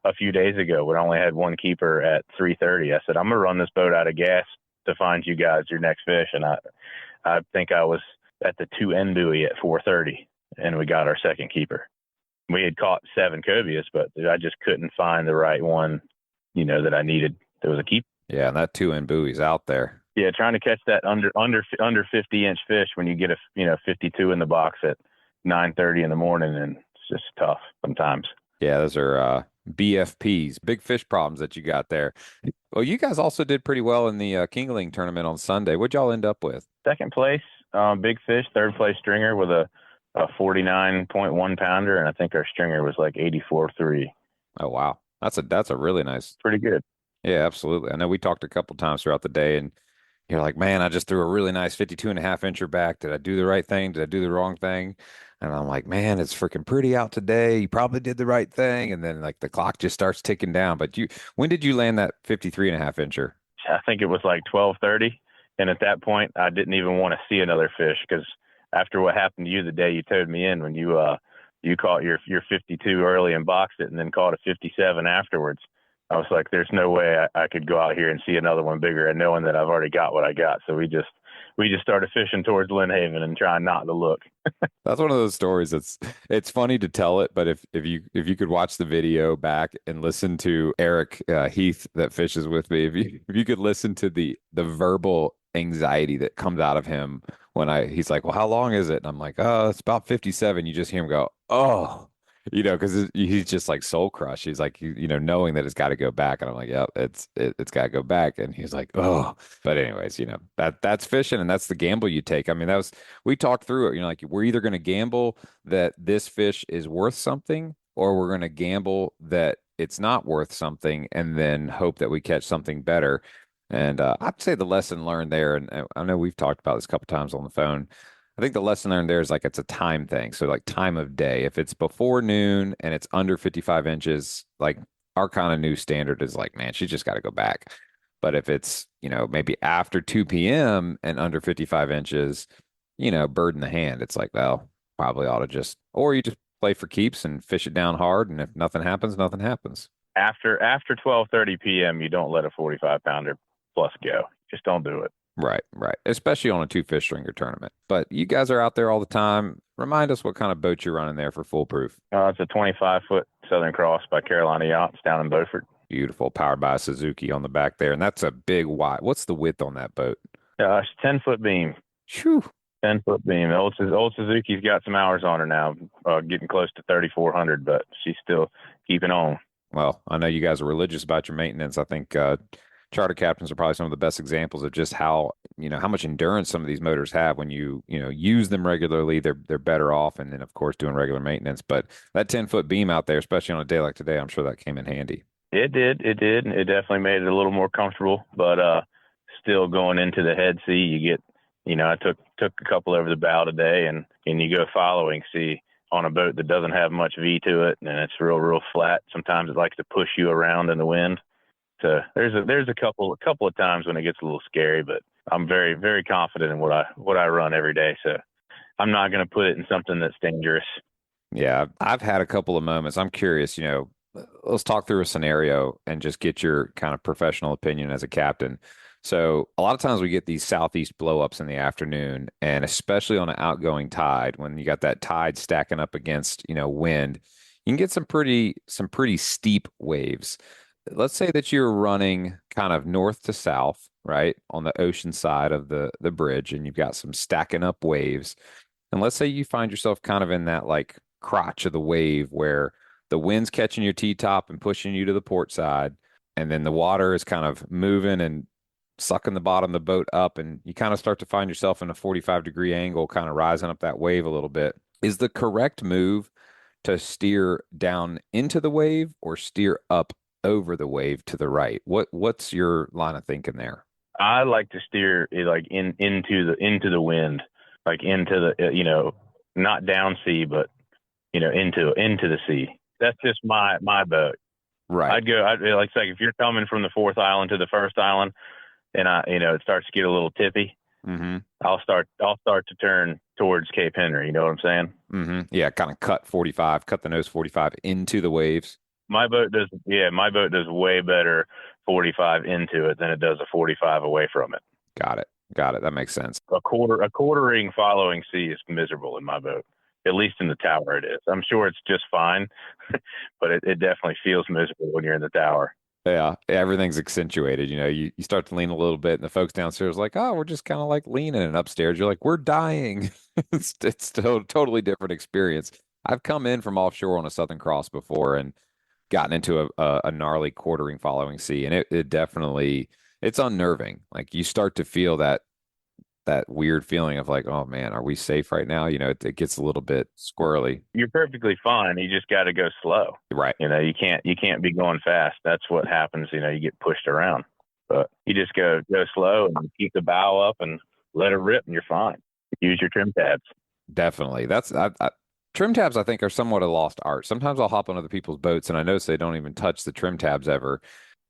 a few days ago, when I only had 1 keeper at 3:30, I said, I'm going to run this boat out of gas to find you guys your next fish. And I think I was at the 2 end buoy at 4:30, and we got our 2nd keeper. We had caught 7 cobias, but I just couldn't find the right one, that I needed. There was a keeper. Yeah, and that 2 end buoy's out there. Yeah, trying to catch that under 50-inch fish when you get a 52 in the box at 9:30 in the morning, and it's just tough sometimes. Yeah, those are BFPs, big fish problems that you got there. Well, you guys also did pretty well in the Kingling tournament on Sunday. What'd y'all end up with? Second place, big fish. Third place stringer with a 49.1 pounder, and I think our stringer was like 84.3. Oh, wow. That's a really nice. Pretty good. Yeah, absolutely. I know we talked a couple times throughout the day, and you're like, man, I just threw a really nice 52.5 incher back. Did I do the right thing? Did I do the wrong thing? And I'm like, man, it's freaking pretty out today. You probably did the right thing. And then like the clock just starts ticking down. But when did you land that 53.5 incher? I think it was like 12:30, and at that point, I didn't even want to see another fish because after what happened to you the day you towed me in when you caught your 52 early and boxed it, and then caught a 57 afterwards. I was like, there's no way I could go out here and see another one bigger, and knowing that I've already got what I got. So we just started fishing towards Lynnhaven and trying not to look. That's one of those stories it's funny to tell it, but if you could watch the video back and listen to Eric Heath that fishes with me, if you could listen to the verbal anxiety that comes out of him when he's like, well, how long is it? And I'm like, oh, it's about 57. You just hear him go, oh, because he's just like soul crushed. He's like, knowing that it's got to go back. And I'm like, yeah, it's got to go back. And he's like, oh, but anyways, that's fishing, and that's the gamble you take. I mean, we talked through it, like we're either going to gamble that this fish is worth something, or we're going to gamble that it's not worth something and then hope that we catch something better. And I'd say the lesson learned there, and I know we've talked about this a couple times on the phone. I think the lesson learned there is like it's a time thing. So like time of day. If it's before noon and it's under 55 inches, like our kind of new standard is like, man, she's just got to go back. But if it's, maybe after 2 p.m. and under 55 inches, bird in the hand, it's like, well, probably ought to or you just play for keeps and fish it down hard. And if nothing happens, nothing happens. After 12:30 p.m., you don't let a 45 pounder plus go. Just don't do it. Right, right. Especially on a two fish stringer tournament. But you guys are out there all the time. Remind us what kind of boat you're running there for Foolproof. It's a 25-foot Southern Cross by Carolina Yachts down in Beaufort. Beautiful, powered by Suzuki on the back there. And that's a big wide. What's the width on that boat? It's 10-foot beam. Phew. 10-foot beam. Old Suzuki's got some hours on her now, getting close to 3,400, but she's still keeping on. Well, I know you guys are religious about your maintenance. I think charter captains are probably some of the best examples of just how much endurance some of these motors have when you use them regularly. They're better off, and then of course doing regular maintenance. But that 10-foot beam out there, especially on a day like today, I'm sure that came in handy. It did. It definitely made it a little more comfortable, but still going into the head sea, you get I took a couple over the bow today, and you go following sea on a boat that doesn't have much V to it, and it's real flat. Sometimes it likes to push you around in the wind. So there's a couple of times when it gets a little scary, but I'm very, very confident in what I run every day. So I'm not going to put it in something that's dangerous. Yeah, I've had a couple of moments. I'm curious, let's talk through a scenario and just get your kind of professional opinion as a captain. So a lot of times we get these southeast blowups in the afternoon, and especially on an outgoing tide, when you got that tide stacking up against, wind, you can get some pretty steep waves. Let's say that you're running kind of north to south, right, on the ocean side of the bridge, and you've got some stacking up waves. And let's say you find yourself kind of in that like crotch of the wave where the wind's catching your T-top and pushing you to the port side, and then the water is kind of moving and sucking the bottom of the boat up, and you kind of start to find yourself in a 45-degree angle, kind of rising up that wave a little bit. Is the correct move to steer down into the wave or steer up over the wave to the right? What's your line of thinking there? I like to steer it like into the wind, like into the not down sea, but into the sea. That's just my boat. Right. I'd like if you're coming from the fourth island to the first island, and it starts to get a little tippy. Mm-hmm. I'll start to turn towards Cape Henry. You know what I'm saying? Mm-hmm. Yeah, kind of cut the nose 45 into the waves. My boat does way better 45 into it than it does a 45 away from it. Got it. That makes sense. A quartering following sea is miserable in my boat. At least in the tower it is. I'm sure it's just fine, but it definitely feels miserable when you're in the tower. Yeah, everything's accentuated. You start to lean a little bit, and the folks downstairs are like, oh, we're just kind of like leaning, and upstairs you're like, we're dying. It's still a totally different experience. I've come in from offshore on a Southern Cross before, and gotten into a gnarly quartering following sea, and it definitely it's unnerving. Like you start to feel that weird feeling of like, oh man, are we safe right now? It gets a little bit squirrely. You're perfectly fine. You just got to go slow. Right. You can't be going fast. That's what happens. You get pushed around, but you just go slow and keep the bow up and let it rip, and you're fine. Use your trim tabs. Definitely. Trim tabs, I think, are somewhat a lost art. Sometimes I'll hop on other people's boats and I notice they don't even touch the trim tabs ever.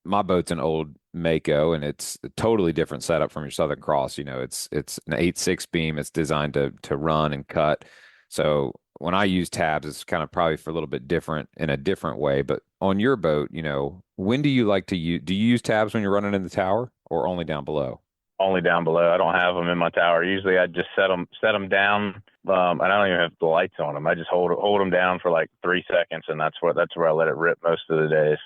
My boat's an old Mako and it's a totally different setup from your Southern Cross. It's an 8.6 beam. It's designed to run and cut. So when I use tabs, it's kind of probably for a little bit different in a different way. But on your boat, when do you like to use? Do you use tabs when you're running in the tower or only down below? Only down below. I don't have them in my tower. Usually I just set them down, and I don't even have the lights on them. I just hold them down for like 3 seconds, and that's where I let it rip most of the days.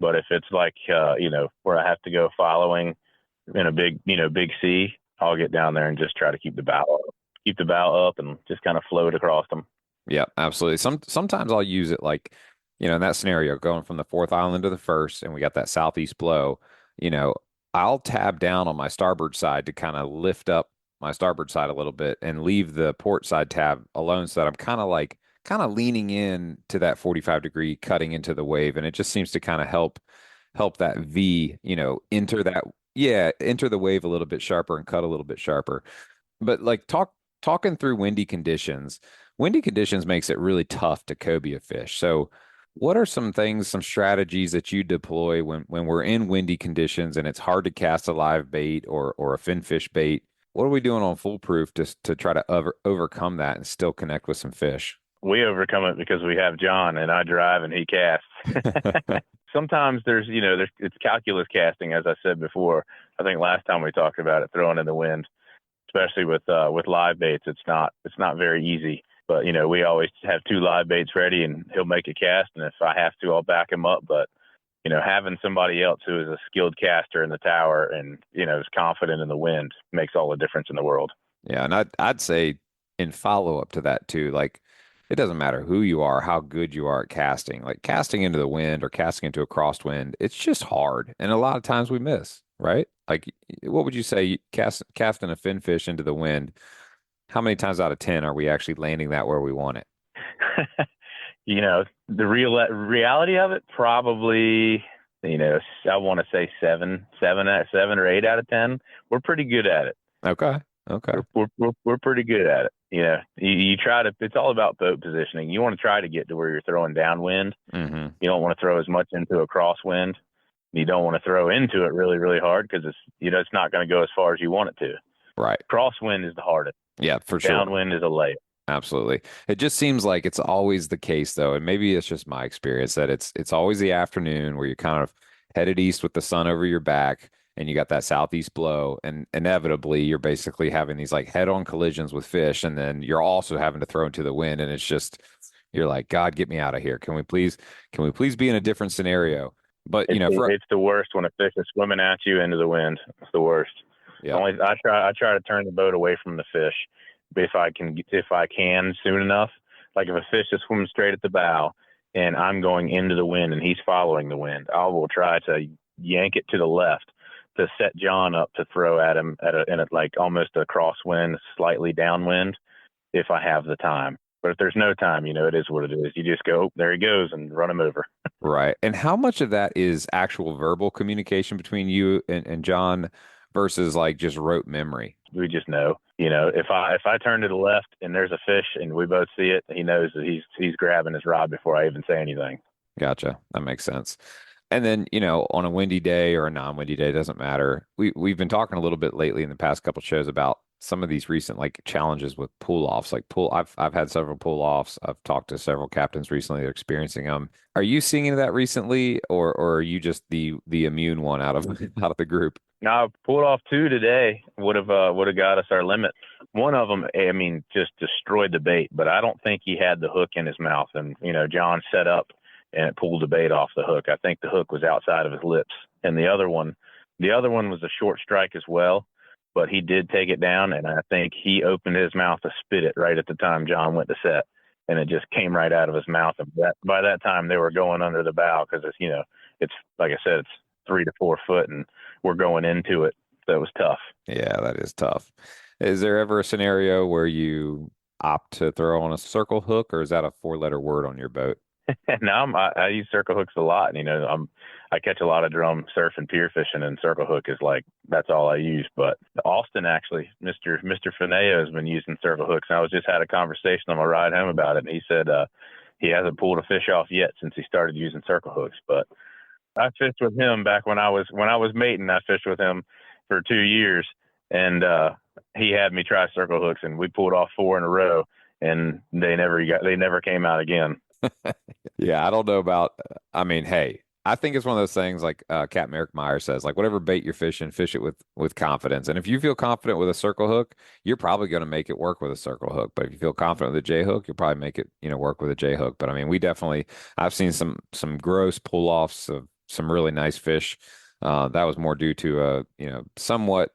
But if it's like where I have to go following in a big sea, I'll get down there and just try to keep the bow up and just kind of float across them. Yeah, absolutely. Sometimes I'll use it like, in that scenario, going from the fourth island to the first, and we got that southeast blow, you know, I'll tab down on my starboard side to kind of lift up my starboard side a little bit and leave the port side tab alone so that I'm kind of leaning in to that 45-degree cutting into the wave. And it just seems to kind of help that V, enter the wave a little bit sharper and cut a little bit sharper. But like talking through windy conditions makes it really tough to cobia fish. So what are some strategies that you deploy when we're in windy conditions and it's hard to cast a live bait or a finfish bait? What are we doing on Foolproof to try to overcome that and still connect with some fish? We overcome it because we have John and I drive and he casts. Sometimes it's calculus casting, as I said before. I think last time we talked about it, throwing in the wind, especially with live baits. It's not very easy. But, we always have 2 live baits ready and he'll make a cast. And if I have to, I'll back him up. But, having somebody else who is a skilled caster in the tower and, is confident in the wind makes all the difference in the world. Yeah. And I'd say in follow up to that too, like it doesn't matter who you are, how good you are at casting, like casting into the wind or casting into a crosswind, it's just hard. And a lot of times we miss, right? Like what would you say casting a finfish into the wind? How many times out of 10 are we actually landing that where we want it? The reality of it, probably, I want to say 7 or 8 out of 10. We're pretty good at it. Okay. We're pretty good at it. You try to, it's all about boat positioning. You want to try to get to where you're throwing downwind. Mm-hmm. You don't want to throw as much into a crosswind. You don't want to throw into it really, really hard because it's not going to go as far as you want it to. Right. Crosswind is the hardest. Yeah, for sure. Downwind is a layup. Absolutely. It just seems like it's always the case though, and maybe it's just my experience that it's always the afternoon where you're kind of headed east with the sun over your back and you got that southeast blow, and inevitably you're basically having these like head-on collisions with fish, and then you're also having to throw into the wind, and it's just you're like, God, get me out of here. Can we please be in a different scenario? But it's the worst when a fish is swimming at you into the wind. It's the worst. Yeah. I try to turn the boat away from the fish if I can soon enough. Like if a fish is swimming straight at the bow and I'm going into the wind and he's following the wind, I will try to yank it to the left to set John up to throw at him in like almost a crosswind, slightly downwind, if I have the time. But if there's no time, it is what it is. You just go, there he goes, and run him over. Right. And how much of that is actual verbal communication between you and John versus like just rote memory? We just know, if I turn to the left and there's a fish and we both see it, he knows that he's grabbing his rod before I even say anything. Gotcha. That makes sense. And then, on a windy day or a non-windy day, it doesn't matter. We've been talking a little bit lately in the past couple of shows about some of these recent like challenges with pull offs. Like I've had several pull offs. I've talked to several captains recently that are experiencing them. Are you seeing any of that recently, or are you just the immune one out of the group? No, I pulled off 2 today. Would have got us our limit. One of them, just destroyed the bait, but I don't think he had the hook in his mouth. And John set up and it pulled the bait off the hook. I think the hook was outside of his lips. And the other one was a short strike as well, but he did take it down. And I think he opened his mouth to spit it right at the time John went to set. and it just came right out of his mouth. And by that time, they were going under the bow because it's, it's like I said, it's 3 to 4 foot, and we're going into it. So it was tough. Yeah, that is tough. Is there ever a scenario where you opt to throw on a circle hook, or is that a 4-letter word on your boat? Now I use circle hooks a lot. I catch a lot of drum surf and pier fishing, and circle hook is like, that's all I use. But Austin, actually, Mr. Fineo has been using circle hooks. And I just had a conversation on my ride home about it. And he said he hasn't pulled a fish off yet since he started using circle hooks. But I fished with him back when I was mating. I fished with him for 2 years, and he had me try circle hooks, and we pulled off 4 in a row, and they never came out again. Yeah, I don't know about, I mean, hey, I think it's one of those things like Captain Eric Meyer says, like whatever bait you're fishing, fish it with confidence. And if you feel confident with a circle hook, you're probably going to make it work with a circle hook. But if you feel confident with a J hook, you'll probably make it, work with a J hook. But I mean, I've seen some gross pull offs of some really nice fish. That was more due to a, somewhat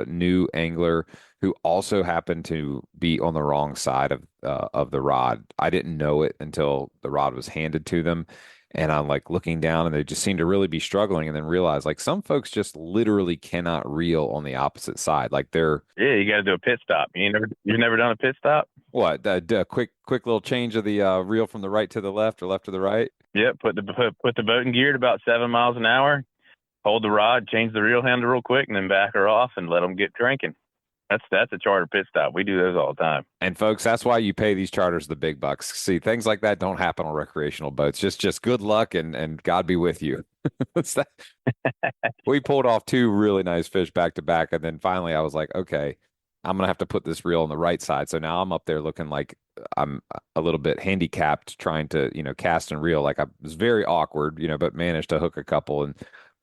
new angler who also happened to be on the wrong side of the rod. I didn't know it until the rod was handed to them, and I'm like looking down, and they just seem to really be struggling, and then realize like some folks just literally cannot reel on the opposite side. Like you got to do a pit stop. You've never done a pit stop? What? Quick little change of the reel from the right to the left or left to the right. Yep. Put the boat in gear at about 7 miles an hour. Hold the rod, change the reel handle real quick, and then back her off and let them get cranking. That's a charter pit stop. We do those all the time. And folks, that's why you pay these charters the big bucks. See, things like that don't happen on recreational boats. Just good luck and God be with you. What's that? We pulled off 2 really nice fish back to back, and then finally I was like, okay, I'm gonna have to put this reel on the right side. So now I'm up there looking like I'm a little bit handicapped trying to, cast and reel. Like I was very awkward, but managed to hook a couple. And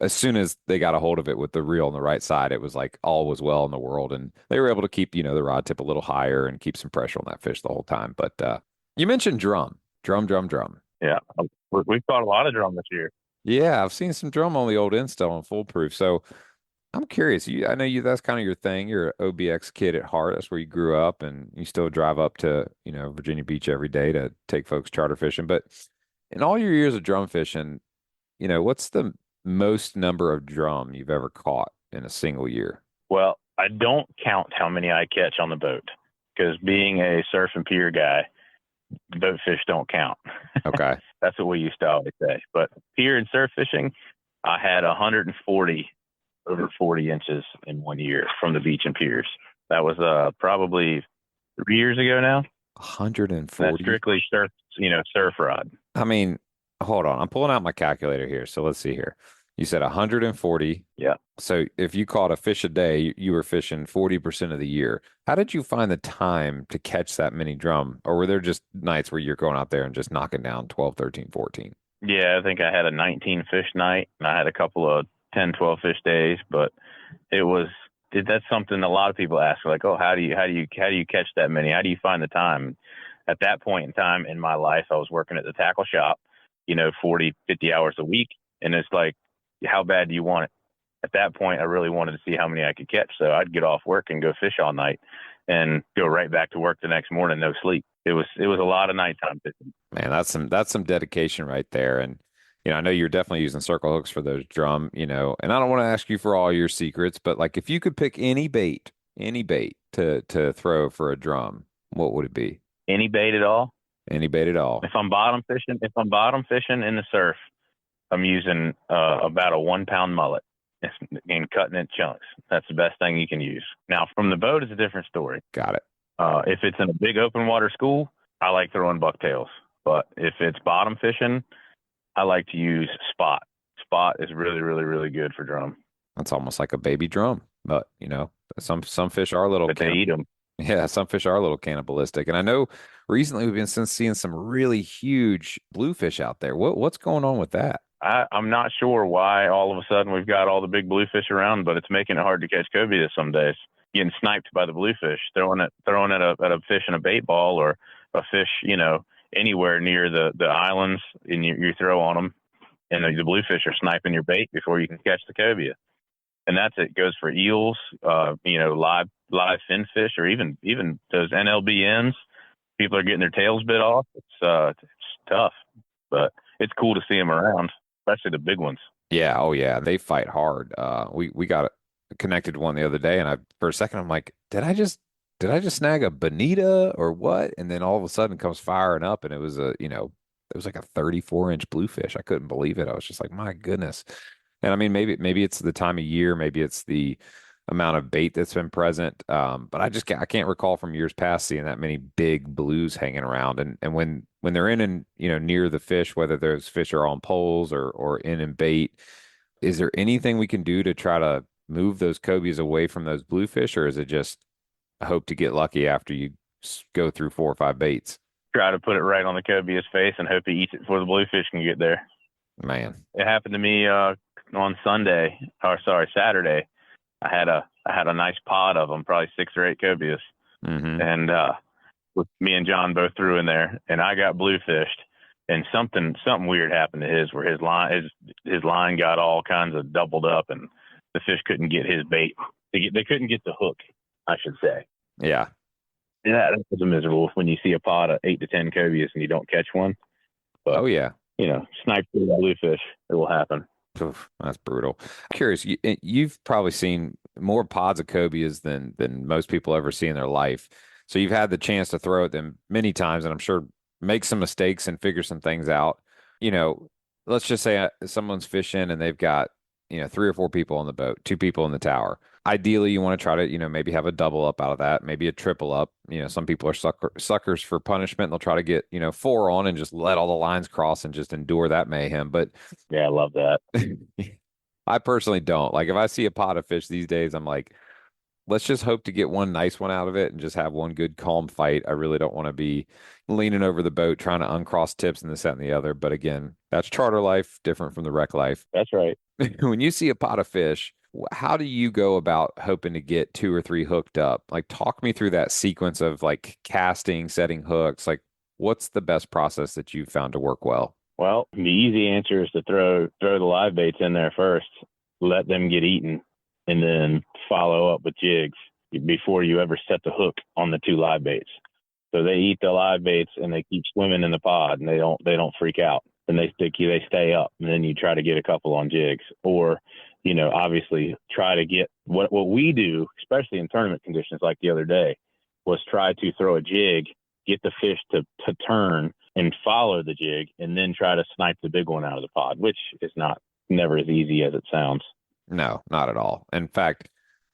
as soon as they got a hold of it with the reel on the right side, it was like all was well in the world. And they were able to keep, the rod tip a little higher and keep some pressure on that fish the whole time. But you mentioned drum. Yeah. We've caught a lot of drum this year. Yeah, I've seen some drum on the old Instill and Foolproof. So I'm curious. I know that's kind of your thing. You're an OBX kid at heart. That's where you grew up, and you still drive up to, Virginia Beach every day to take folks charter fishing. But in all your years of drum fishing, what's the most number of drum you've ever caught in a single year? Well, I don't count how many I catch on the boat, because being a surf and pier guy, boat fish don't count. Okay. That's what we used to always say. But pier and surf fishing, I had 140 over 40 inches in 1 year from the beach and piers. That was probably 3 years ago now. 140. That's strictly surf rod. I mean, hold on. I'm pulling out my calculator here. So let's see here. You said 140. Yeah. So if you caught a fish a day, you were fishing 40% of the year. How did you find the time to catch that many drum? Or were there just nights where you're going out there and just knocking down 12, 13, 14? Yeah, I think I had a 19 fish night, and I had a couple of 10, 12 fish days, but that's something a lot of people ask, like, oh, how do you catch that many? How do you find the time? At that point in time in my life, I was working at the tackle shop, 40, 50 hours a week. And it's like, how bad do you want it? At that point, I really wanted to see how many I could catch. So I'd get off work and go fish all night and go right back to work the next morning, no sleep. It was a lot of nighttime fishing. Man, that's some dedication right there. And I know you're definitely using circle hooks for those drum, and I don't want to ask you for all your secrets, but like if you could pick any bait to throw for a drum, what would it be? Any bait at all? Any bait at all. If I'm bottom fishing in the surf, I'm using about a 1 pound mullet and cutting it chunks. That's the best thing you can use. Now from the boat, it's a different story. Got it. If it's in a big open water school, I like throwing bucktails. But if it's bottom fishing, I like to use spot. Spot is really, really, really good for drum. That's almost like a baby drum, but some fish are a little. But they eat them. Yeah, some fish are a little cannibalistic, and I know recently we've been seeing some really huge bluefish out there. What's going on with that? I'm not sure why all of a sudden we've got all the big bluefish around, but it's making it hard to catch cobia some days. Getting sniped by the bluefish, throwing at a fish in a bait ball or a fish, anywhere near the islands, and you throw on them, and the bluefish are sniping your bait before you can catch the cobia. And that's it. Goes for eels, live fin fish, or even those NLBNs. people are getting their tails bit off. It's tough, but it's cool to see them around, especially the big ones. Yeah. Oh yeah. They fight hard. We got connected one the other day, and for a second I'm like, did I just snag a bonita or what? And then all of a sudden it comes firing up, and it was it was like a 34-inch bluefish. I couldn't believe it. I was just like, my goodness. And I mean, maybe it's the time of year, maybe it's the amount of bait that's been present. But I can't recall from years past seeing that many big blues hanging around. And when they're in and near the fish, whether those fish are on poles or in bait, is there anything we can do to try to move those cobies away from those bluefish, or is it just hope to get lucky after you go through 4 or 5 baits? Try to put it right on the cobia's face and hope he eats it before the bluefish can get there. Man, it happened to me on Saturday. I had a nice pod of them, probably 6 or 8 cobias, and with me and John both threw in there, and I got bluefished, and something weird happened to his, where his line got all kinds of doubled up, and the fish couldn't get his bait. They couldn't get the hook, I should say. Yeah. Yeah, that was miserable when you see a pod of 8 to 10 cobias and you don't catch one. But, oh yeah. Snipe through the bluefish, it will happen. Oof, that's brutal. I'm curious, you've probably seen more pods of cobias than most people ever see in their life. So you've had the chance to throw at them many times, and I'm sure make some mistakes and figure some things out. Let's just say someone's fishing and they've got 3 or 4 people on the boat, 2 people in the tower. Ideally, you want to try to, maybe have a double up out of that, maybe a triple up. Some people are suckers for punishment. They'll try to get, 4 on and just let all the lines cross and just endure that mayhem. But yeah, I love that. I personally don't. Like, if I see a pot of fish these days, I'm like, let's just hope to get one nice one out of it and just have one good calm fight. I really don't want to be leaning over the boat trying to uncross tips and this, that, and the other. But again, that's charter life, different from the wreck life. That's right. When you see a pot of fish, how do you go about hoping to get 2 or 3 hooked up? Like, talk me through that sequence of like casting, setting hooks. Like, what's the best process that you've found to work well? Well, the easy answer is to throw the live baits in there first, let them get eaten, and then follow up with jigs before you ever set the hook on the 2 live baits. So they eat the live baits and they keep swimming in the pod, and they don't freak out, and they stay up, and then you try to get a couple on jigs, or obviously try to get what we do, especially in tournament conditions like the other day, was try to throw a jig, get the fish to turn and follow the jig, and then try to snipe the big one out of the pod, which is never as easy as it sounds. No, not at all. In fact,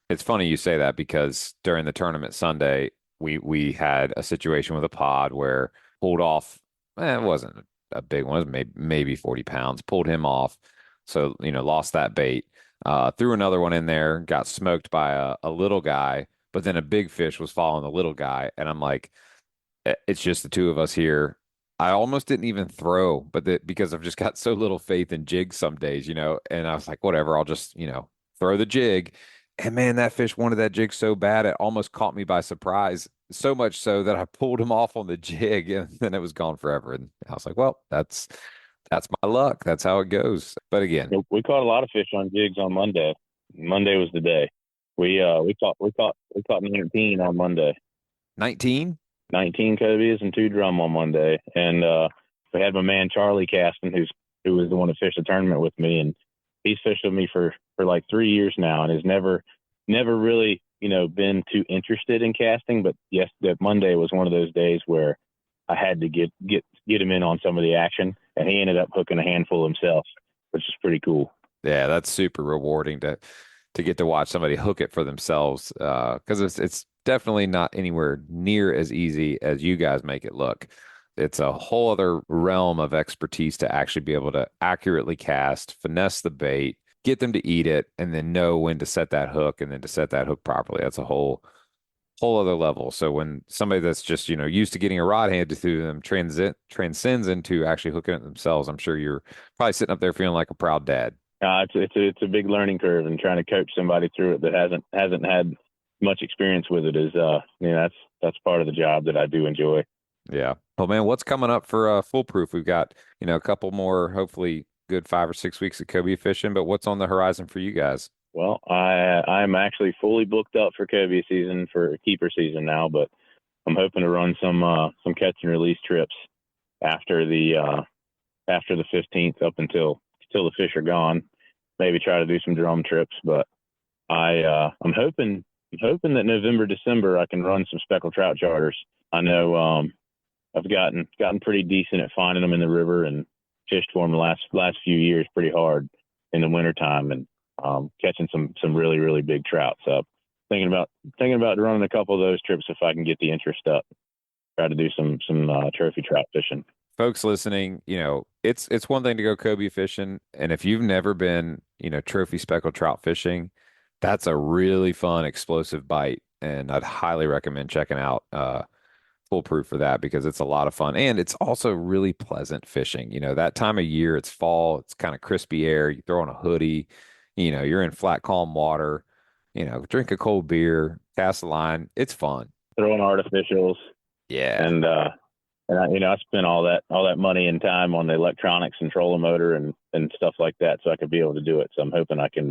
it's funny you say that, because during the tournament Sunday, we had a situation with a pod where pulled off. It wasn't a big one. It was maybe 40 pounds. Pulled him off. So, lost that bait. Threw another one in there, got smoked by a little guy, but then a big fish was following the little guy. And I'm like, it's just the 2 of us here. I almost didn't even throw, but because I've just got so little faith in jigs some days, and I was like, whatever, I'll just, throw the jig. And man, that fish wanted that jig so bad, it almost caught me by surprise, so much so that I pulled him off on the jig, and then it was gone forever. And I was like, well, that's my luck. That's how it goes. But again, we caught a lot of fish on jigs on Monday. Monday was the day. We caught 19 on Monday. 19 cobias and 2 drum on Monday. And we had my man Charlie casting, who was the one that fished the tournament with me, and he's fished with me for like 3 years now, and has never really been too interested in casting. But yes, that Monday was one of those days where I had to get him in on some of the action, and he ended up hooking a handful himself, which is pretty cool. Yeah, that's super rewarding to get to watch somebody hook it for themselves, because it's definitely not anywhere near as easy as you guys make it look. It's a whole other realm of expertise to actually be able to accurately cast, finesse the bait, get them to eat it, and then know when to set that hook, and then to set that hook properly. That's a whole other level. So when somebody that's just, used to getting a rod handed to them transcends into actually hooking it themselves, I'm sure you're probably sitting up there feeling like a proud dad. It's a big learning curve, and trying to coach somebody through it that hasn't had much experience with it is, that's part of the job that I do enjoy. Yeah. Well, man, what's coming up for Foolproof? We've got, a couple more, hopefully good 5 or 6 weeks of cobia fishing, but what's on the horizon for you guys? Well, I'm actually fully booked up for cobia season, for keeper season now, but I'm hoping to run some catch and release trips after the 15th up until the fish are gone. Maybe try to do some drum trips, but I'm hoping that November, December I can run some speckled trout charters. I know I've gotten pretty decent at finding them in the river and fished for them the last few years pretty hard in the wintertime and catching some really, really big trout. So thinking about running a couple of those trips if I can get the interest up. Try to do some trophy trout fishing. Folks listening, it's one thing to go cobia fishing, and if you've never been, trophy speckled trout fishing, that's a really fun, explosive bite, and I'd highly recommend checking out Foolproof for that because it's a lot of fun, and it's also really pleasant fishing. That time of year, it's fall, it's kind of crispy air. You throw on a hoodie, you're in flat, calm water, drink a cold beer, cast a line. It's fun. Throw on artificials. Yeah, and I spent all that money and time on the electronics and trolling motor and stuff like that, so I could be able to do it. So I'm hoping I can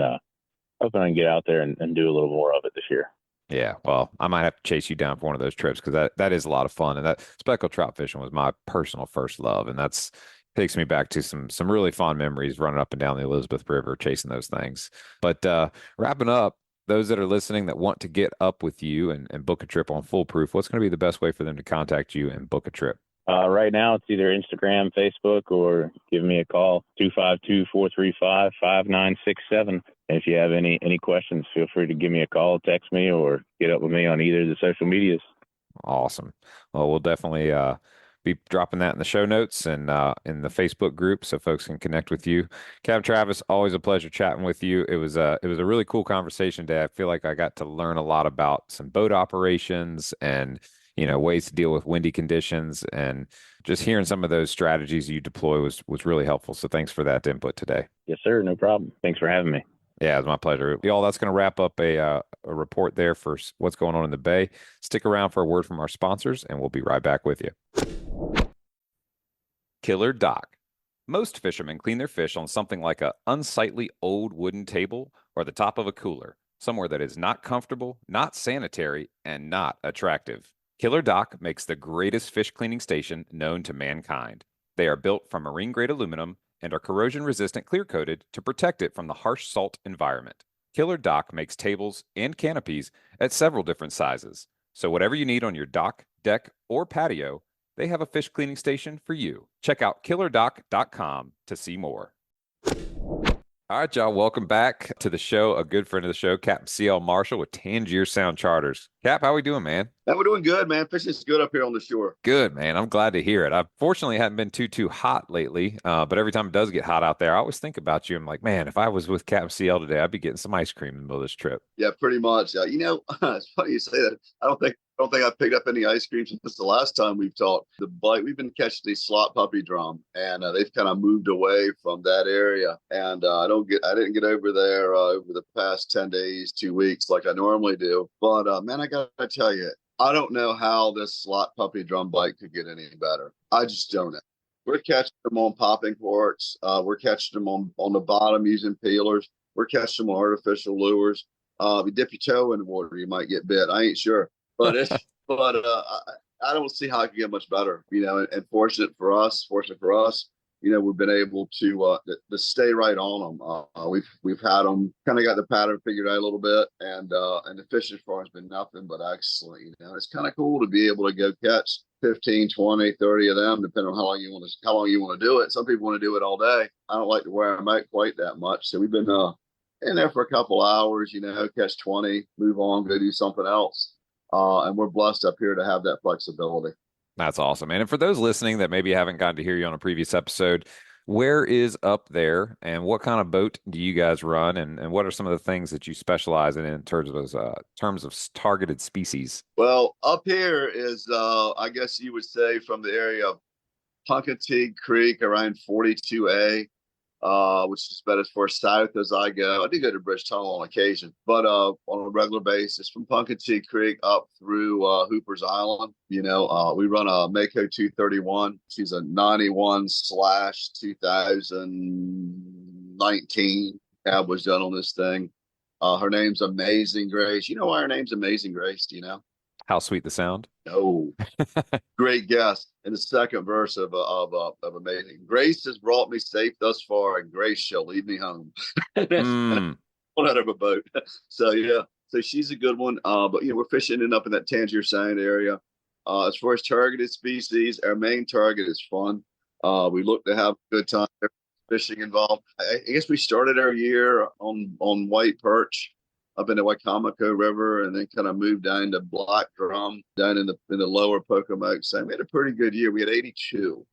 get out there and do a little more of it this year. Yeah, well, I might have to chase you down for one of those trips because that is a lot of fun. And that speckled trout fishing was my personal first love, and that's takes me back to some really fond memories running up and down the Elizabeth River chasing those things. But wrapping up, those that are listening that want to get up with you and book a trip on Foolproof, what's going to be the best way for them to contact you and book a trip? Right now, it's either Instagram, Facebook, or give me a call, 252-435-5967. And if you have any questions, feel free to give me a call, text me, or get up with me on either of the social medias. Awesome. Well, we'll definitely be dropping that in the show notes and in the Facebook group so folks can connect with you. Captain Travis, always a pleasure chatting with you. It was a really cool conversation today. I feel like I got to learn a lot about some boat operations and ways to deal with windy conditions, and just hearing some of those strategies you deploy was really helpful. So thanks for that input today. Yes, sir. No problem. Thanks for having me. Yeah, it was my pleasure. Y'all, that's going to wrap up a report there for what's going on in the Bay. Stick around for a word from our sponsors, and we'll be right back with you. Killer Dock. Most fishermen clean their fish on something like a unsightly old wooden table or the top of a cooler, somewhere that is not comfortable, not sanitary, and not attractive. Killer Dock makes the greatest fish cleaning station known to mankind. They are built from marine-grade aluminum and are corrosion-resistant clear-coated to protect it from the harsh salt environment. Killer Dock makes tables and canopies at several different sizes. So whatever you need on your dock, deck, or patio, they have a fish cleaning station for you. Check out killerdock.com to see more. All right, y'all, welcome back to the show. A good friend of the show, Captain C.L. Marshall with Tangier Sound Charters. Cap, how we doing, man? We're doing good, man. Fishing's good up here on the shore. Good, man. I'm glad to hear it. I fortunately hadn't been too hot lately, but every time it does get hot out there, I always think about you. I'm like, man, if I was with Captain CL today, I'd be getting some ice cream in the middle of this trip. Yeah, pretty much. It's funny you say that. I don't think I've picked up any ice cream since the last time we've talked. The bite, we've been catching these slot puppy drum, and they've kind of moved away from that area. And I didn't get over there over the past 10 days, 2 weeks like I normally do. But man, I gotta tell you, I don't know how this slot puppy drum bite could get any better. I just don't know. We're catching them on popping corks. We're catching them on the bottom using peelers. We're catching them on artificial lures. If you dip your toe in the water, you might get bit. I ain't sure, but I don't see how it can get much better. And fortunate for us, we've been able to stay right on them. We've had them kind of got the pattern figured out a little bit, and the fishing for has been nothing but excellent. It's kind of cool to be able to go catch 15, 20, 30 of them, depending on how long you want to do it. Some people want to do it all day. I don't like to wear them out quite that much. So we've been in there for a couple hours, catch 20, move on, go do something else. And we're blessed up here to have that flexibility. That's awesome, man. And for those listening that maybe haven't gotten to hear you on a previous episode, where is up there and what kind of boat do you guys run? And what are some of the things that you specialize in terms of targeted species? Well, up here is, I guess you would say, from the area of Punkateague Creek around 42A, which is about as far south as I go. I do go to Bridge Tunnel on occasion, but on a regular basis from Punkateague Creek up through Hooper's Island. We run a Mako 231. She's a 91/2019. Cab was done on this thing. Her name's Amazing Grace. You know why her name's Amazing Grace? Do you know? How sweet the sound. No, great guess. In the second verse of Amazing. Grace has brought me safe thus far, and grace shall lead me home. And Mm, one out of a boat. So yeah, so she's a good one. But we're fishing up in that Tangier Sound area. As far as targeted species, our main target is fun. We look to have a good time fishing involved. I guess we started our year on white perch up in the Wacomico River, and then kind of moved down to black drum down in the lower Pocomoke. So we had a pretty good year. We had 82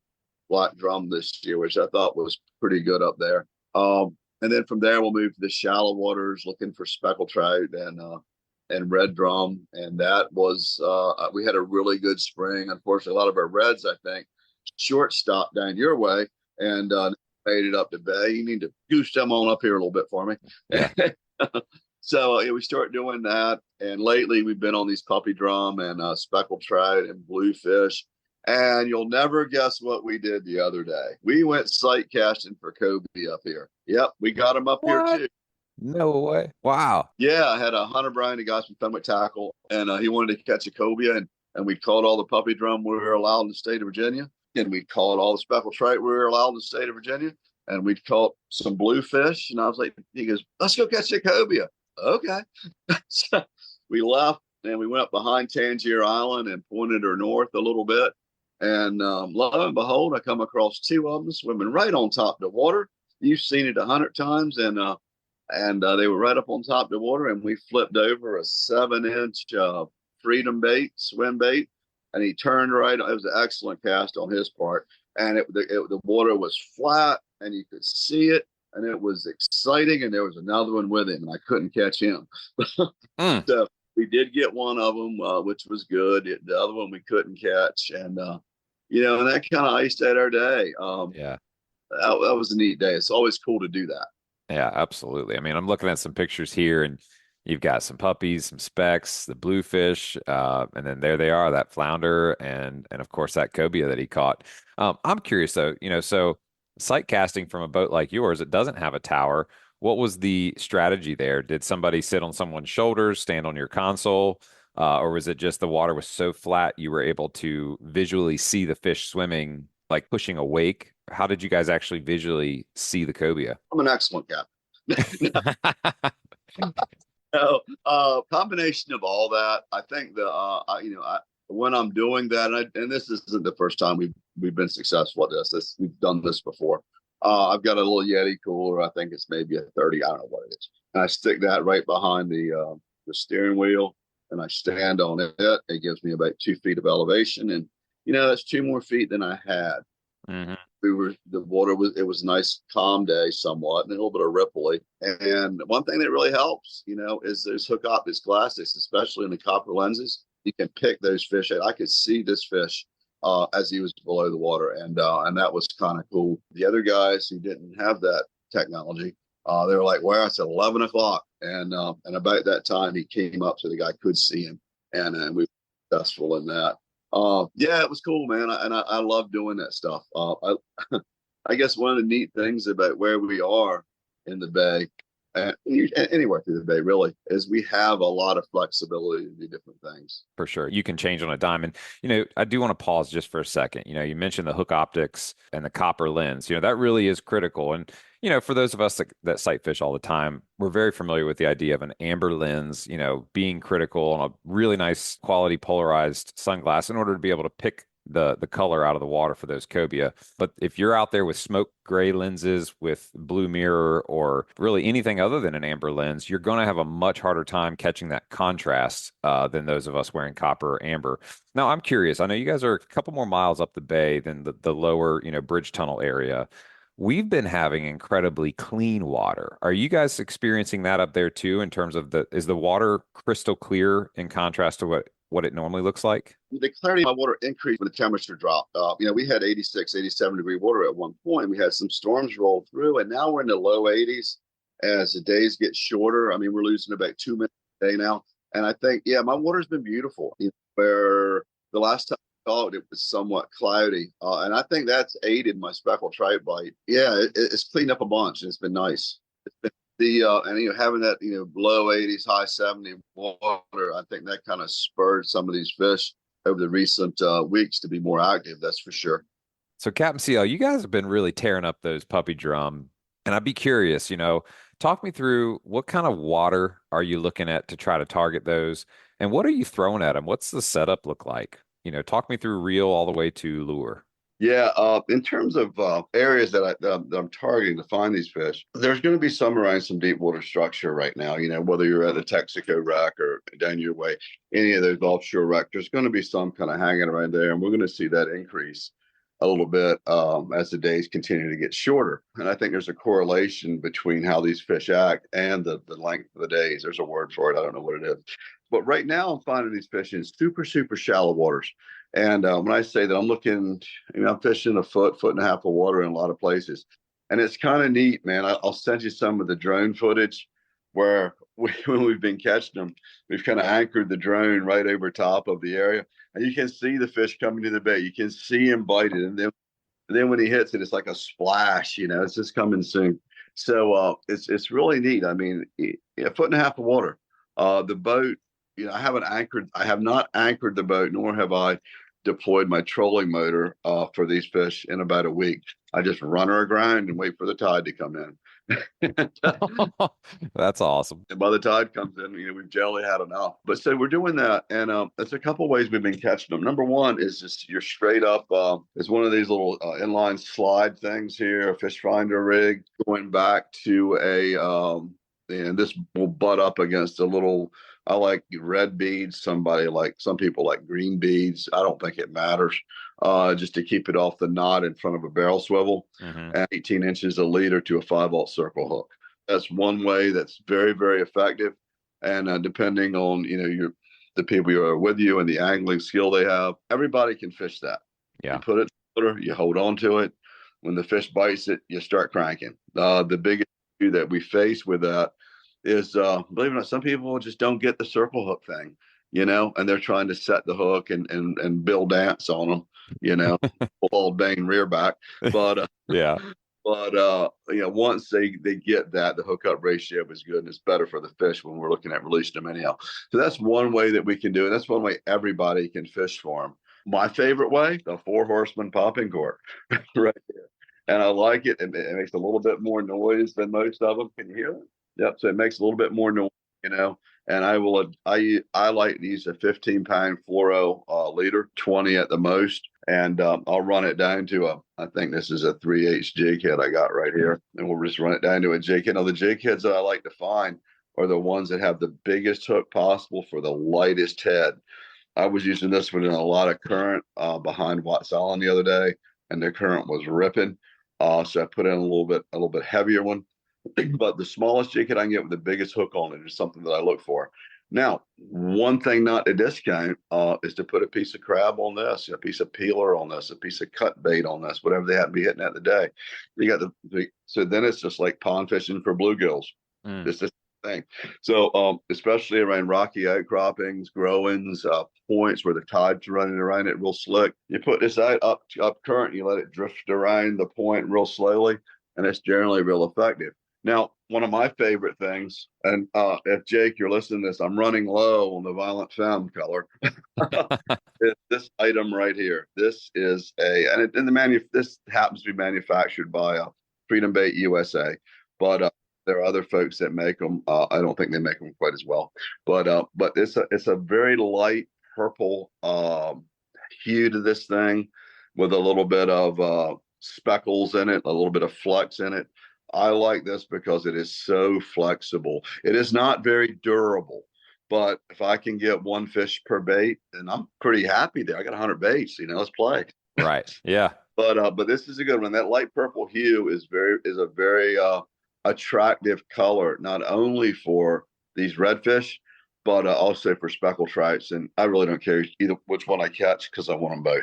black drum this year, which I thought was pretty good up there. And then from there, we'll move to the shallow waters, looking for speckled trout and red drum. And that was we had a really good spring. Unfortunately, a lot of our reds, I think, short stopped down your way and made it up to Bay. You need to goose them on up here a little bit for me. yeah. So we start doing that, and lately we've been on these puppy drum and speckled trout and bluefish. And you'll never guess what we did the other day. We went sight casting for cobia up here. Yep, we got them up here What? too. No way. Wow. Yeah, I had a Hunter Bryan, a guy from Fenwick Tackle, and he wanted to catch a cobia, and we caught all the puppy drum we were allowed in the state of Virginia, and we caught all the speckled trout we were allowed in the state of Virginia, and we caught some bluefish. And I was like, he goes, "Let's go catch a cobia." Okay. So we left and we went up behind Tangier Island and pointed her north a little bit. And lo and behold, I come across two of them swimming right on top of the water. You've seen it 100 times, and they were right up on top of the water. And we flipped over a 7-inch freedom bait, swim bait, and he turned right. It was an excellent cast on his part, and the water was flat, and you could see it. And it was exciting, and there was another one with him, and I couldn't catch him. So we did get one of them, which was good. The other one we couldn't catch, and and that kind of iced out our day. Yeah. That was a neat day. It's always cool to do that. Yeah, absolutely. I mean, I'm looking at some pictures here, and you've got some puppies, some specks, the bluefish, and then there they are, that flounder, and of course that cobia that he caught. I'm curious though, so sight casting from a boat like yours, it doesn't have a tower. What was the strategy there? Did somebody sit on someone's shoulders, stand on your console, or was it just the water was so flat you were able to visually see the fish swimming, like pushing a wake? How did you guys actually visually see the cobia? I'm an excellent captain. No, combination of all that. I think when I'm doing that, and this isn't the first time we've been successful at this. We've done this before. I've got a little Yeti cooler. I think it's maybe a 30. I don't know what it is. And I stick that right behind the steering wheel, and I stand on it. It gives me about 2 feet of elevation, and that's 2 more feet than I had. Mm-hmm. It was a nice calm day somewhat, and a little bit of ripply. And one thing that really helps, is those hook optics glasses, especially in the copper lenses. You can pick those fish out. I could see this fish as he was below the water, and that was kind of cool. The other guys who didn't have that technology, they were like, "Well, it's at 11 o'clock," and about that time he came up so the guy could see him, and we were successful in that. Yeah, it was cool, man, and I love doing that stuff. I guess one of the neat things about where we are in the bay, and anywhere through the bay really, is we have a lot of flexibility to do different things. For sure. You can change on a dime. And, I do want to pause just for a second. You mentioned the hook optics and the copper lens. That really is critical. And, for those of us that sight fish all the time, we're very familiar with the idea of an amber lens, being critical on a really nice quality polarized sunglass in order to be able to pick the color out of the water for those cobia. But if you're out there with smoke gray lenses with blue mirror or really anything other than an amber lens, you're going to have a much harder time catching that contrast than those of us wearing copper or amber. Now, I'm curious. I know you guys are a couple more miles up the bay than the lower, bridge tunnel area. We've been having incredibly clean water. Are you guys experiencing that up there too, in terms of is the water crystal clear in contrast to what it normally looks like? The clarity of my water increased when the temperature dropped. We had 86, 87 degree water at one point. We had some storms roll through, and now we're in the low 80s as the days get shorter. I mean, we're losing about 2 minutes a day now. And I think, my water's been beautiful. Where the last time I saw it was somewhat cloudy. And I think that's aided my speckled trout bite. Yeah, it's cleaned up a bunch, and it's been nice. It's been And having that low 80s, high 70 water, I think that kind of spurred some of these fish over the recent weeks to be more active. That's for sure. So Captain CL, you guys have been really tearing up those puppy drum, and I'd be curious, talk me through what kind of water are you looking at to try to target those, and what are you throwing at them? What's the setup look like? Talk me through reel all the way to lure. Yeah, in terms of areas that I'm targeting to find these fish, there's going to be some around some deep water structure right now. Whether you're at the Texaco wreck or down your way, any of those offshore wrecks, there's going to be some kind of hanging around there, and we're going to see that increase a little bit as the days continue to get shorter. And I think there's a correlation between how these fish act and the length of the days. There's a word for it. I don't know what it is. But right now I'm finding these fish in super, super shallow waters. And when I say that I'm looking, I'm fishing a foot and a half of water in a lot of places. And it's kind of neat, man. I'll send you some of the drone footage where when we've been catching them, we've kind of anchored the drone right over top of the area. And you can see the fish coming to the bait. You can see him bite it. And then when he hits it, it's like a splash, it's just coming soon. So it's really neat. I mean, a foot and a half of water. The boat, I have not anchored the boat, nor have I deployed my trolling motor for these fish in about a week. I just run her aground and wait for the tide to come in. That's awesome. And by the tide comes in, we've generally had enough. But so we're doing that, and there's a couple ways we've been catching them. Number one is just you're straight up. It's one of these little inline slide things here, a fish finder rig, going back to and this will butt up against a little. I like red beads. Some people like green beads. I don't think it matters. Just to keep it off the knot in front of a barrel swivel, at 18 inches a leader to a 5/0 circle hook. That's one way that's very, very effective. And depending on the people who are with you and the angling skill they have, everybody can fish that. Yeah. You put it in the water, you hold on to it. When the fish bites it, you start cranking. The biggest issue that we face with that is, believe it or not, some people just don't get the circle hook thing, and they're trying to set the hook and build dance on them, old bang rear back. But yeah. But once they get that, the hookup ratio is good, and it's better for the fish when we're looking at releasing them anyhow. So that's one way that we can do it. That's one way everybody can fish for them. My favorite way, the 4-horseman popping cork, right there. And I like it. It makes a little bit more noise than most of them. Can you hear it? Yep. So it makes a little bit more noise, And I like to use a 15-pound fluoro leader, 20 at the most. And I'll run it down to I think this is a 3/8 jig head I got right here. And we'll just run it down to a jig head. Now, the jig heads that I like to find are the ones that have the biggest hook possible for the lightest head. I was using this one in a lot of current behind Watts Island the other day, and the current was ripping. So I put in a little bit heavier one. But the smallest jig head I can get with the biggest hook on it is something that I look for. Now, one thing not to discount is to put a piece of crab on this, a piece of peeler on this, a piece of cut bait on this, whatever they happen to be hitting at the day. You got so then it's just like pond fishing for bluegills. It's the thing. So especially around rocky outcroppings, growings, points where the tide's running around it real slick, you put this out up current, you let it drift around the point real slowly, and it's generally real effective. Now, one of my favorite things, and if Jake, you're listening to this, I'm running low on the Violent Femme color. Is this item right here. This is this happens to be manufactured by Freedom Bait USA, but there are other folks that make them. I don't think they make them quite as well, but it's a very light purple hue to this thing, with a little bit of speckles in it, a little bit of flecks in it. I like this because it is so flexible. It is not very durable, but if I can get one fish per bait, then I'm pretty happy there. I got 100 baits, let's play. Right. Yeah. But this is a good one. That light purple hue is a very attractive color, not only for these redfish, but also for speckled trouts. And I really don't care either which one I catch, because I want them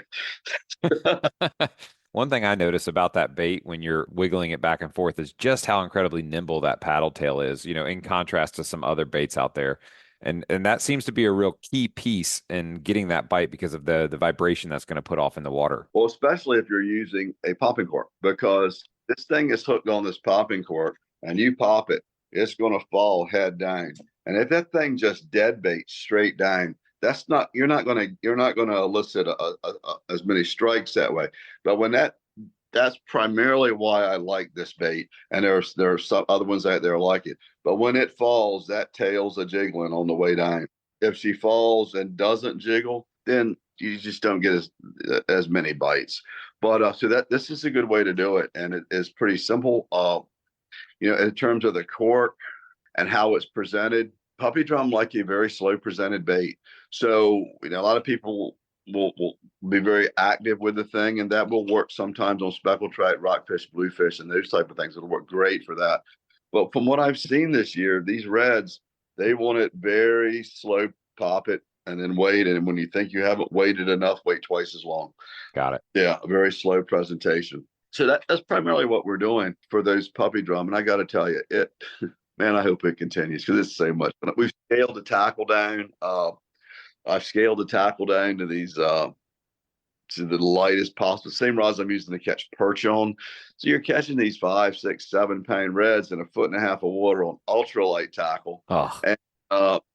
both. One thing I notice about that bait when you're wiggling it back and forth is just how incredibly nimble that paddle tail is, in contrast to some other baits out there. And that seems to be a real key piece in getting that bite, because of the vibration that's going to put off in the water. Well, especially if you're using a popping cork, because this thing is hooked on this popping cork, and you pop it, it's going to fall head down. And if that thing just dead baits straight down, you're not going to elicit as many strikes that way. But when that's primarily why I like this bait. And there are some other ones out there like it. But when it falls, that tail's a jiggling on the way down. If she falls and doesn't jiggle, then you just don't get as many bites. But so this is a good way to do it, and it is pretty simple. In terms of the cork and how it's presented, puppy drum like a very slow presented bait. So a lot of people will be very active with the thing, and that will work sometimes on speckled trout, rockfish, bluefish, and those type of things. It'll work great for that. But from what I've seen this year, these reds, they want it very slow, pop it, and then wait. And when you think you haven't waited enough, wait twice as long. Got it. Yeah, a very slow presentation. So that's primarily what we're doing for those puppy drum. And I got to tell you, man, I hope it continues because it's so much. We've scaled the tackle down. I've scaled the tackle down to these to the lightest possible, same rods I'm using to catch perch on. So you're catching these 5, 6, 7 pound reds in 1.5 feet of water on ultralight tackle. Oh. And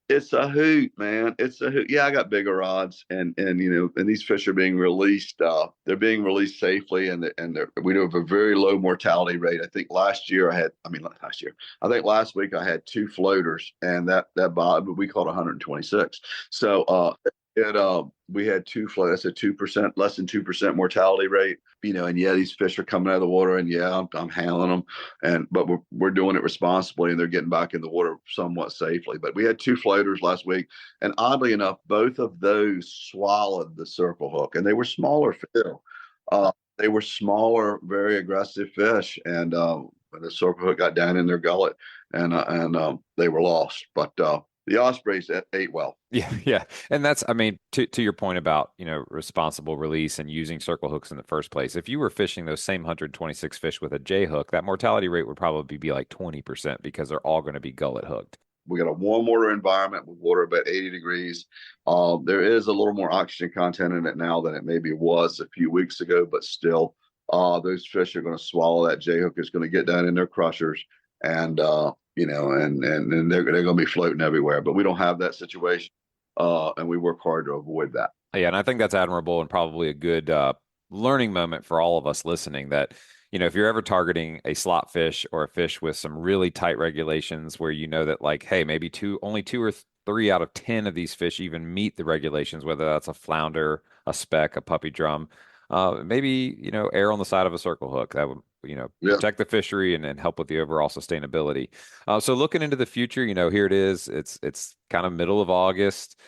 it's a hoot, man. It's a hoot. Yeah, I got bigger rods, and these fish are being released. They're being released safely, and we do have a very low mortality rate. I think last week I had 2 floaters, and that bob we caught 126. So we had 2 floaters. That's a 2%, less than 2% mortality rate. And yeah, these fish are coming out of the water, and yeah, I'm handling them, but we're doing it responsibly, and they're getting back in the water somewhat safely. But we had 2 floaters last week, and oddly enough, both of those swallowed the circle hook, and they were smaller fish. They were smaller, very aggressive fish, and when the circle hook got down in their gullet, and they were lost. But the ospreys ate well. Yeah. And that's, to your point about, responsible release and using circle hooks in the first place. If you were fishing those same 126 fish with a J hook, that mortality rate would probably be like 20% because they're all going to be gullet hooked. We got a warm water environment with water about 80 degrees. There is a little more oxygen content in it now than it maybe was a few weeks ago, but still, those fish are going to swallow that J hook. It's going to get down in their crushers, and and they're going to be floating everywhere. But we don't have that situation, and we work hard to avoid that. Yeah, and I think that's admirable and probably a good learning moment for all of us listening that, if you're ever targeting a slot fish or a fish with some really tight regulations where that like, hey, maybe only 2 or 3 out of 10 of these fish even meet the regulations, whether that's a flounder, a speck, a puppy drum, maybe, err on the side of a circle hook. That would, protect the fishery and help with the overall sustainability. So looking into the future, here it is. It's kind of middle of August.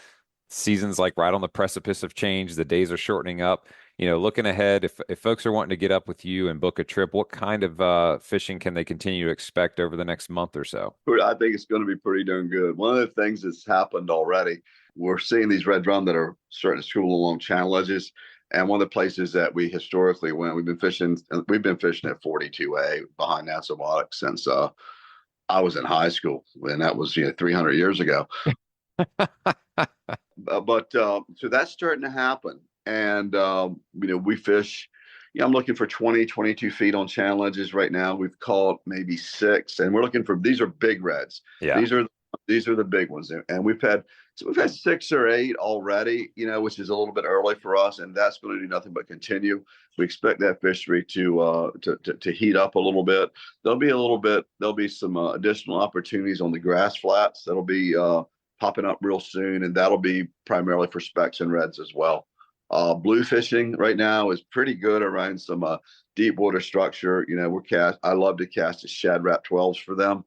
Season's like right on the precipice of change. The days are shortening up. Looking ahead, if folks are wanting to get up with you and book a trip, what kind of fishing can they continue to expect over the next month or so? I think it's going to be pretty darn good. One of the things that's happened already, we're seeing these red drum that are starting to school along channel edges. And one of the places that we historically went, we've been fishing at 42A behind Natsumatic since I was in high school, and that was 300 years ago. But so that's starting to happen, and we fish. I'm looking for 20, 22 feet on channel edges right now. We've caught maybe 6, and we're looking for these are big reds. Yeah, these are the big ones, and we've had 6 or 8 already, which is a little bit early for us, and that's going to do nothing but continue. We expect that fishery to heat up a little bit. There'll be some additional opportunities on the grass flats that'll be popping up real soon, and that'll be primarily for specks and reds as well. Blue fishing right now is pretty good around some deep water structure. I love to cast the Shad Rap 12s for them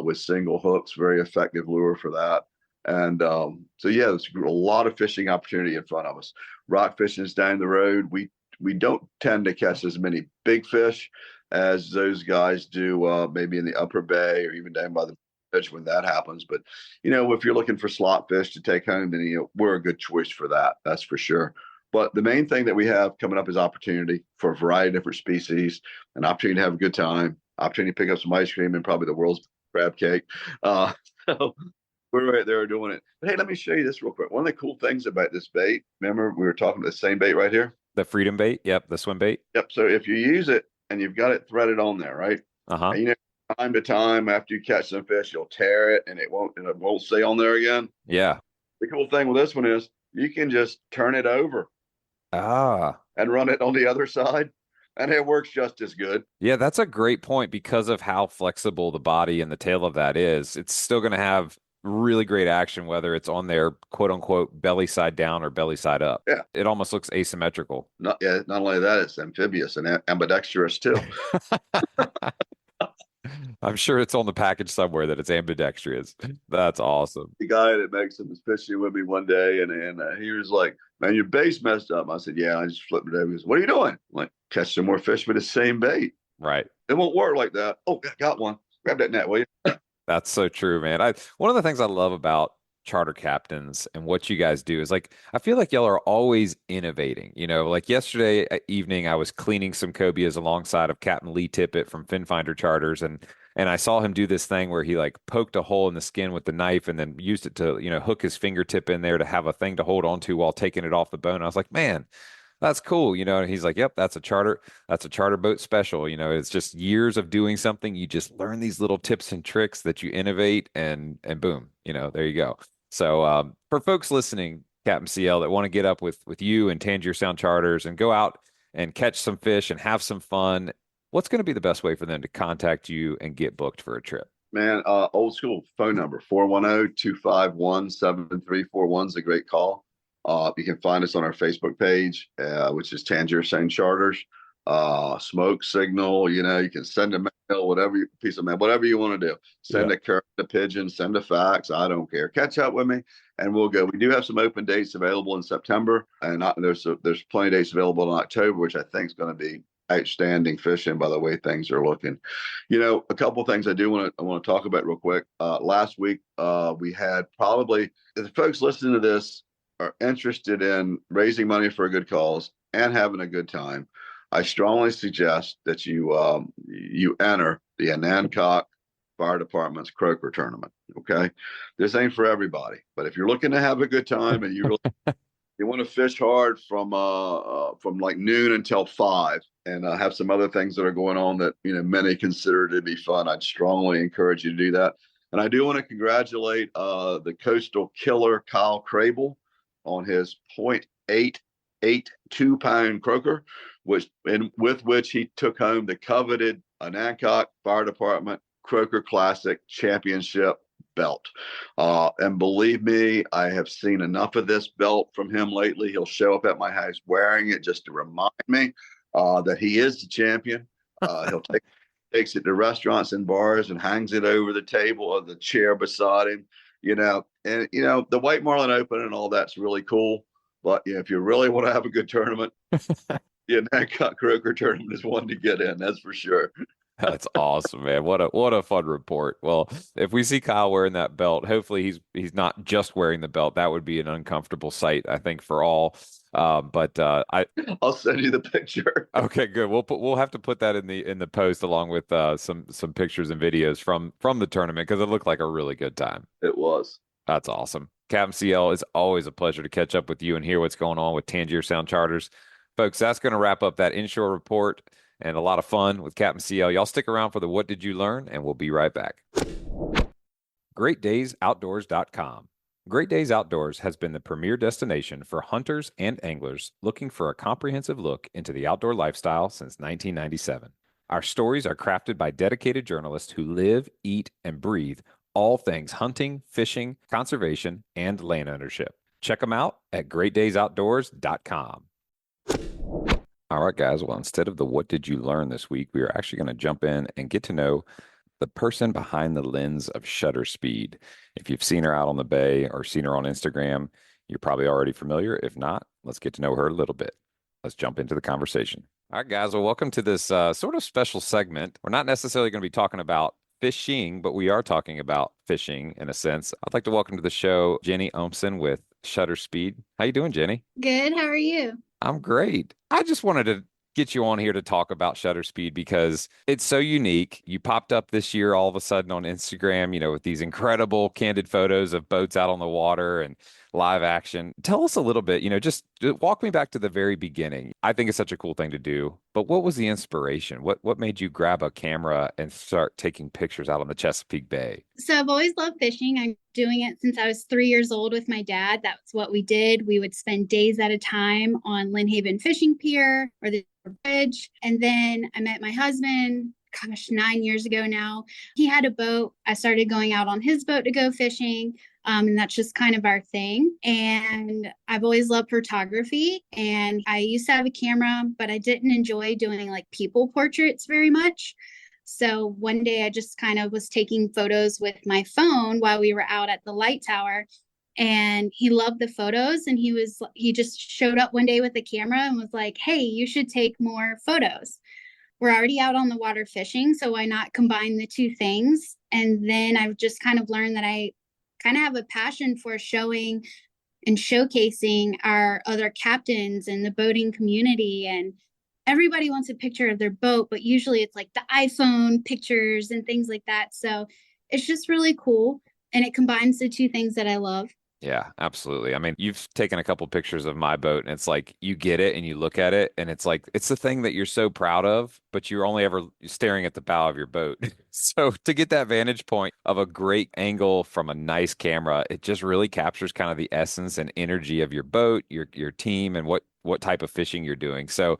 with single hooks, very effective lure for that. And so yeah, there's a lot of fishing opportunity in front of us. Rock fishing is down the road. We don't tend to catch as many big fish as those guys do maybe in the upper bay or even down by the bridge when that happens. But if you're looking for slot fish to take home, then we're a good choice for that. That's for sure. But the main thing that we have coming up is opportunity for a variety of different species, an opportunity to have a good time, opportunity to pick up some ice cream and probably the world's crab cake. So we're right there doing it. But hey, let me show you this real quick. One of the cool things about this bait, remember we were talking about the same bait right here? The freedom bait. Yep. The swim bait. Yep. So if you use it and you've got it threaded on there, right? Uh-huh. And time to time after you catch some fish, you'll tear it and it won't stay on there again. Yeah. The cool thing with this one is you can just turn it over and run it on the other side, and it works just as good. Yeah, that's a great point because of how flexible the body and the tail of that is. It's still going to have really great action, whether it's on their quote unquote belly side down or belly side up. Yeah. It almost looks asymmetrical. Not only that, it's amphibious and ambidextrous too. I'm sure it's on the package somewhere that it's ambidextrous. That's awesome. The guy that makes them was fishing with me one day, and he was like, "Man, your bait's messed up." I said, "Yeah." I just flipped it over. He goes, "What are you doing?" I'm like, "Catch some more fish with the same bait." Right. It won't work like that. Oh, got one. Grab that net, will you? That's so true, man. One of the things I love about charter captains and what you guys do is like I feel like y'all are always innovating. Like yesterday evening I was cleaning some cobias alongside of Captain Lee Tippett from Finfinder Charters, and I saw him do this thing where he like poked a hole in the skin with the knife and then used it to, hook his fingertip in there to have a thing to hold on to while taking it off the bone. I was like, man, that's cool. And he's like, yep, that's a charter boat special. It's just years of doing something. You just learn these little tips and tricks that you innovate and boom, there you go. So for folks listening, Captain CL, that want to get up with you and Tangier Sound Charters and go out and catch some fish and have some fun, what's going to be the best way for them to contact you and get booked for a trip? Man, old school phone number, 410-251-7341 is a great call. You can find us on our Facebook page, which is Tangier Sound Charters. Smoke signal, you can send a mail, piece of mail, whatever you want to do. Send a carrot, a pigeon, send a fax. I don't care. Catch up with me and we'll go. We do have some open dates available in September, and there's plenty of dates available in October, which I think is going to be outstanding fishing by the way things are looking. A couple of things I want to talk about real quick. Last week, we had probably, if the folks listening to this are interested in raising money for a good cause and having a good time, I strongly suggest that you enter the Anancock Fire Department's Croaker Tournament. Okay, this ain't for everybody, but if you're looking to have a good time and you want to fish hard from like noon until 5, and have some other things that are going on that many consider to be fun, I'd strongly encourage you to do that. And I do want to congratulate the coastal killer Kyle Crable on his 0.882 pound croaker, with which he took home the coveted Anancock Fire Department Croaker Classic Championship belt. And believe me, I have seen enough of this belt from him lately. He'll show up at my house wearing it just to remind me that he is the champion. He'll takes it to restaurants and bars and hangs it over the table or the chair beside him. And the White Marlin Open and all that's really cool. But if you really want to have a good tournament, the Anancock Croaker Tournament is one to get in. That's for sure. That's awesome, man. What a fun report. Well, if we see Kyle wearing that belt, hopefully he's not just wearing the belt. That would be an uncomfortable sight, I think, for all. But I'll send you the picture. Okay, good. We'll have to put that in the post along with some pictures and videos from the tournament because it looked like a really good time. It was. That's awesome. Captain CL, it's always a pleasure to catch up with you and hear what's going on with Tangier Sound Charters. Folks, that's going to wrap up that inshore report and a lot of fun with Captain CL. Y'all stick around for the What Did You Learn, and we'll be right back. GreatDaysOutdoors.com. Great Days Outdoors has been the premier destination for hunters and anglers looking for a comprehensive look into the outdoor lifestyle since 1997. Our stories are crafted by dedicated journalists who live, eat, and breathe all things hunting, fishing, conservation, and land ownership. Check them out at GreatDaysOutdoors.com. All right, guys. Well, instead of the What Did You Learn this week, we are actually going to jump in and get to know the person behind the lens of shutter speed. If you've seen her out on the bay or seen her on Instagram, you're probably already familiar. If not, let's get to know her a little bit. Let's jump into the conversation. All right, guys. Well, welcome to this sort of special segment. We're not necessarily going to be talking about fishing, but we are talking about fishing in a sense. I'd like to welcome to the show Jenny Ohmsen with Shutter Speed. How you doing, Jenny? Good. How are you? I'm great. I just wanted to get you on here to talk about shutter speed because it's so unique. You popped up this year all of a sudden on Instagram, with these incredible candid photos of boats out on the water and live action. Tell us a little bit, just walk me back to the very beginning. I think it's such a cool thing to do, But what was the inspiration? What made you grab a camera and start taking pictures out on the Chesapeake Bay? So I've always loved fishing. I'm doing it since I was 3 years old with my dad. That's what we did. We would spend days at a time on Lynnhaven Fishing Pier or the bridge. And then I met my husband, gosh, 9 years ago now. He had a boat. I started going out on his boat to go fishing. And that's just kind of our thing. And I've always loved photography. And I used to have a camera, but I didn't enjoy doing like people portraits very much. So one day I just kind of was taking photos with my phone while we were out at the light tower. And he loved the photos. And he just showed up one day with a camera and was like, hey, you should take more photos. We're already out on the water fishing, so why not combine the two things? And then I've just kind of learned that I kind of have a passion for showing and showcasing our other captains and the boating community. And everybody wants a picture of their boat, but usually it's like the iPhone pictures and things like that. So it's just really cool. And it combines the two things that I love. Yeah, absolutely. I mean, you've taken a couple pictures of my boat and it's like you get it and you look at it and it's like it's the thing that you're so proud of, but you're only ever staring at the bow of your boat. So to get that vantage point of a great angle from a nice camera, it just really captures kind of the essence and energy of your boat, your team, and what type of fishing you're doing. So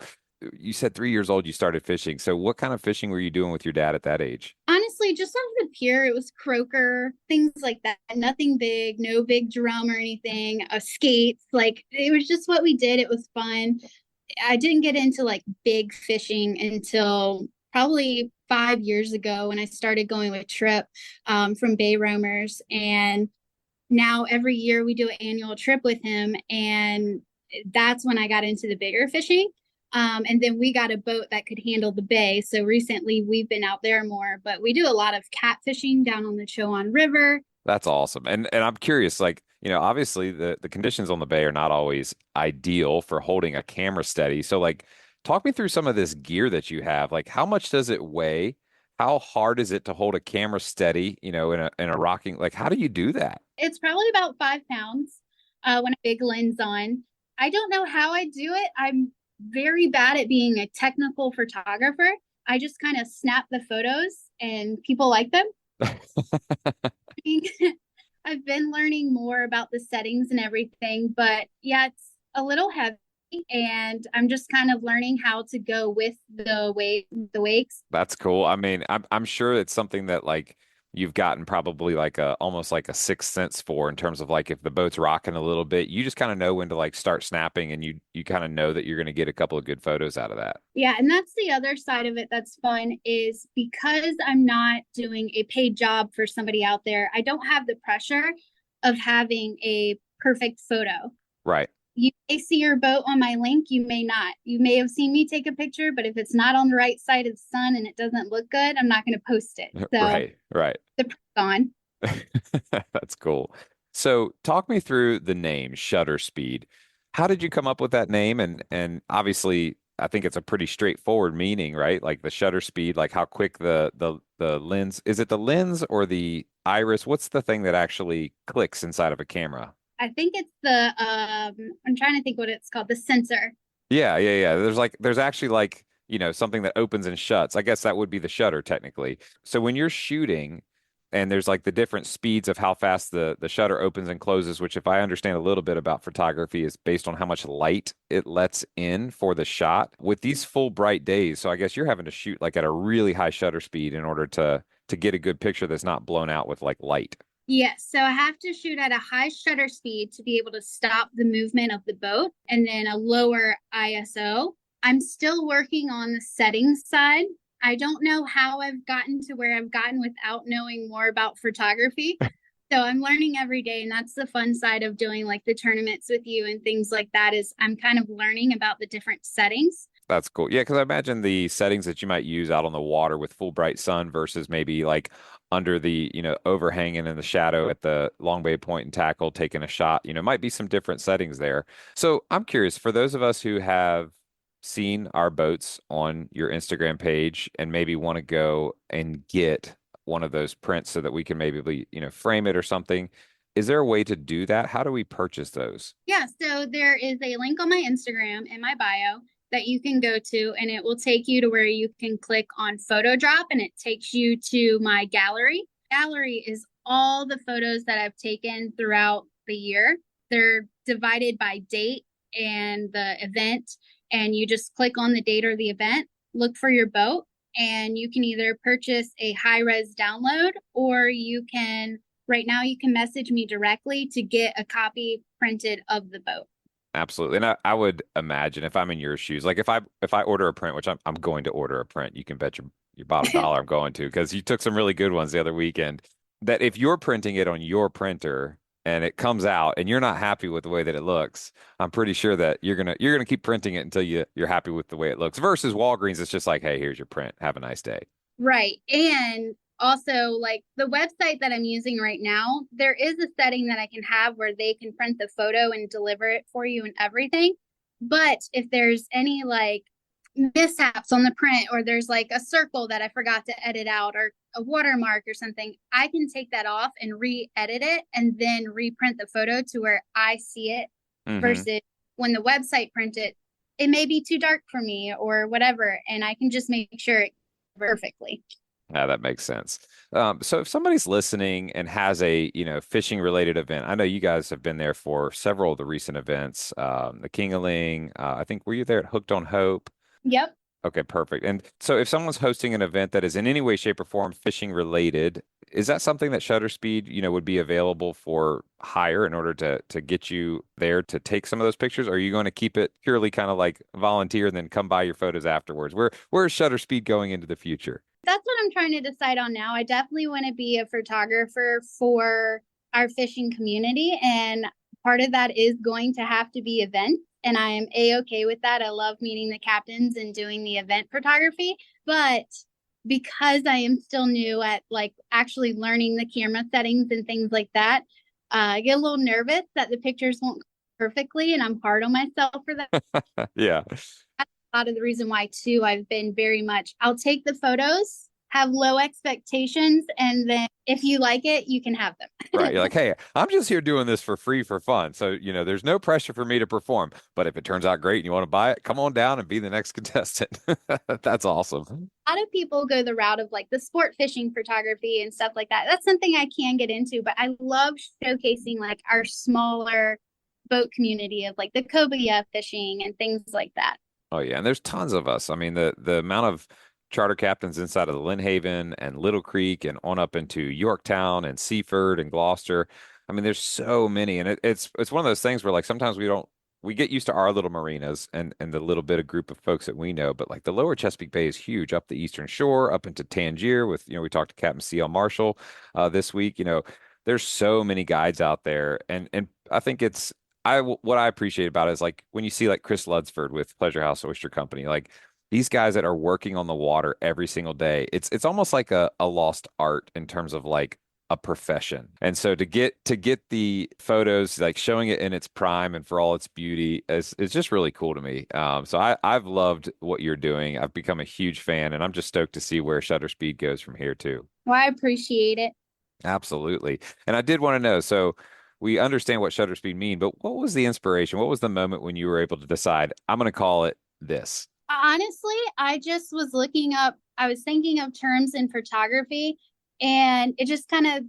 you said 3 years old you started fishing. So what kind of fishing were you doing with your dad at that age? Honestly, just on the pier, it was croaker, things like that. Nothing big, no big drum or anything, skates. Like it was just what we did. It was fun. I didn't get into like big fishing until probably 5 years ago when I started going with Trip from Bay Roamers. And now every year we do an annual trip with him. And that's when I got into the bigger fishing. And then we got a boat that could handle the bay. So recently we've been out there more, but we do a lot of catfishing down on the Chowan River. That's awesome. And I'm curious, like, obviously the conditions on the bay are not always ideal for holding a camera steady. So like talk me through some of this gear that you have. Like how much does it weigh? How hard is it to hold a camera steady, in a rocking, like how do you do that? It's probably about 5 pounds when a big lens on. I don't know how I do it. I'm very bad at being a technical photographer. I just kind of snap the photos and people like them. I've been learning more about the settings and everything, but yeah, it's a little heavy and I'm just kind of learning how to go with the wakes. That's cool. I mean, I'm sure it's something that like you've gotten probably like almost like a sixth sense for in terms of like if the boat's rocking a little bit, you just kind of know when to like start snapping and you kind of know that you're going to get a couple of good photos out of that. Yeah, and that's the other side of it that's fun is because I'm not doing a paid job for somebody out there, I don't have the pressure of having a perfect photo. Right. You may see your boat on my link, you may not. You may have seen me take a picture, but if it's not on the right side of the sun and it doesn't look good, I'm not going to post it. So right. The press on. That's cool. So talk me through the name Shutter Speed. How did you come up with that name? And obviously, I think it's a pretty straightforward meaning, right? Like the shutter speed, like how quick the lens. Is it the lens or the iris? What's the thing that actually clicks inside of a camera? I think it's the I'm trying to think what it's called, the sensor. Yeah. There's actually like, something that opens and shuts. I guess that would be the shutter technically. So when you're shooting and there's like the different speeds of how fast the shutter opens and closes, which if I understand a little bit about photography is based on how much light it lets in for the shot with these full bright days. So I guess you're having to shoot like at a really high shutter speed in order to get a good picture that's not blown out with like light. Yes, so I have to shoot at a high shutter speed to be able to stop the movement of the boat and then a lower ISO. I'm still working on the settings side. I don't know how I've gotten to where I've gotten without knowing more about photography. So I'm learning every day, and that's the fun side of doing like the tournaments with you and things like that is I'm kind of learning about the different settings. That's cool. Yeah, because I imagine the settings that you might use out on the water with full bright sun versus maybe like under the, overhanging in the shadow at the long bay point and tackle, taking a shot, might be some different settings there. So I'm curious, for those of us who have seen our boats on your Instagram page and maybe want to go and get one of those prints so that we can maybe, frame it or something. Is there a way to do that? How do we purchase those? Yeah, so there is a link on my Instagram in my bio, that you can go to, and it will take you to where you can click on photo drop, and it takes you to my gallery. Gallery is all the photos that I've taken throughout the year. They're divided by date and the event, and you just click on the date or the event, look for your boat, and you can either purchase a high-res download, or right now you can message me directly to get a copy printed of the boat. Absolutely. And I would imagine if I'm in your shoes, like if I order a print, which I'm going to order a print, you can bet your bottom dollar I'm going to, because you took some really good ones the other weekend, that if you're printing it on your printer and it comes out and you're not happy with the way that it looks, I'm pretty sure that you're gonna keep printing it until you're happy with the way it looks. Versus Walgreens, it's just like, hey, here's your print. Have a nice day. Right. And also, like the website that I'm using right now, there is a setting that I can have where they can print the photo and deliver it for you and everything. But if there's any like mishaps on the print, or there's like a circle that I forgot to edit out, or a watermark or something, I can take that off and re-edit it and then reprint the photo to where I see it. Versus when the website print it, it may be too dark for me or whatever, and I can just make sure it perfectly. Yeah, that makes sense. So if somebody's listening and has a, fishing related event, I know you guys have been there for several of the recent events, the Kingaling, I think, were you there at Hooked on Hope? Yep. Okay, perfect. And so if someone's hosting an event that is in any way, shape, or form fishing related, is that something that Shutter Speed, would be available for hire in order to get you there to take some of those pictures? Or are you going to keep it purely kind of like volunteer and then come by your photos afterwards? Where is Shutter Speed going into the future? That's what I'm trying to decide on now. I definitely want to be a photographer for our fishing community, and part of that is going to have to be events. And I am A-okay with that. I love meeting the captains and doing the event photography. But because I am still new at like actually learning the camera settings and things like that, I get a little nervous that the pictures won't come perfectly, and I'm hard on myself for that. Yeah. That's a lot of the reason why too I've been very much, I'll take the photos, have low expectations, and then if you like it, you can have them. Right. You're like, hey, I'm just here doing this for free for fun. So, there's no pressure for me to perform. But if it turns out great and you want to buy it, come on down and be the next contestant. That's awesome. A lot of people go the route of like the sport fishing photography and stuff like that. That's something I can get into, but I love showcasing like our smaller boat community of like the cobia fishing and things like that. Oh, yeah. And there's tons of us. I mean, the amount of charter captains inside of the Lynnhaven and Little Creek and on up into Yorktown and Seaford and Gloucester. I mean, there's so many. And it's one of those things where like sometimes we get used to our little marinas and the little bit of group of folks that we know, but like the lower Chesapeake Bay is huge up the eastern shore, up into Tangier with, we talked to Captain C.L. Marshall this week. There's so many guides out there. And I think what I appreciate about it is like when you see like Chris Ludsford with Pleasure House Oyster Company, like these guys that are working on the water every single day, it's almost like a lost art in terms of like a profession. And so to get the photos, like showing it in its prime and for all its beauty is just really cool to me. So I've loved what you're doing. I've become a huge fan, and I'm just stoked to see where Shutter Speed goes from here too. Well, I appreciate it. Absolutely. And I did want to know, so we understand what Shutter Speed mean, but what was the inspiration? What was the moment when you were able to decide, I'm going to call it this? Honestly, I just was I was thinking of terms in photography, and it just kind of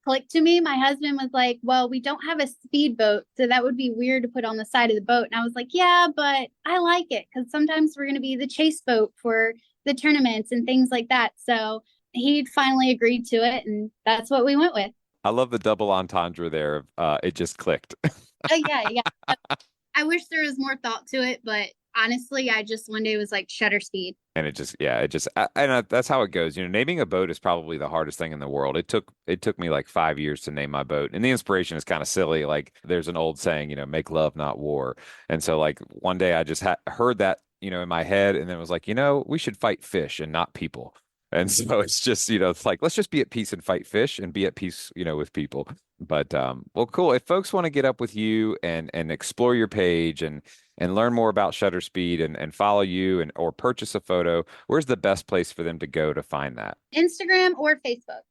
clicked to me. My husband was like, well, we don't have a speedboat, so that would be weird to put on the side of the boat. And I was like, yeah, but I like it because sometimes we're going to be the chase boat for the tournaments and things like that. So he finally agreed to it, and that's what we went with. I love the double entendre there. It just clicked. Yeah. I wish there was more thought to it, but honestly, I just one day was like Shutter Speed. And that's how it goes. Naming a boat is probably the hardest thing in the world. It took me like 5 years to name my boat. And the inspiration is kind of silly. Like there's an old saying, make love, not war. And so like one day I just heard that, in my head, and then was like, we should fight fish and not people. And so it's just, it's like, let's just be at peace and fight fish and be at peace, with people. But, well, cool. If folks want to get up with you and explore your page and learn more about Shutter Speed and follow you or purchase a photo, where's the best place for them to go to find that? Instagram or Facebook.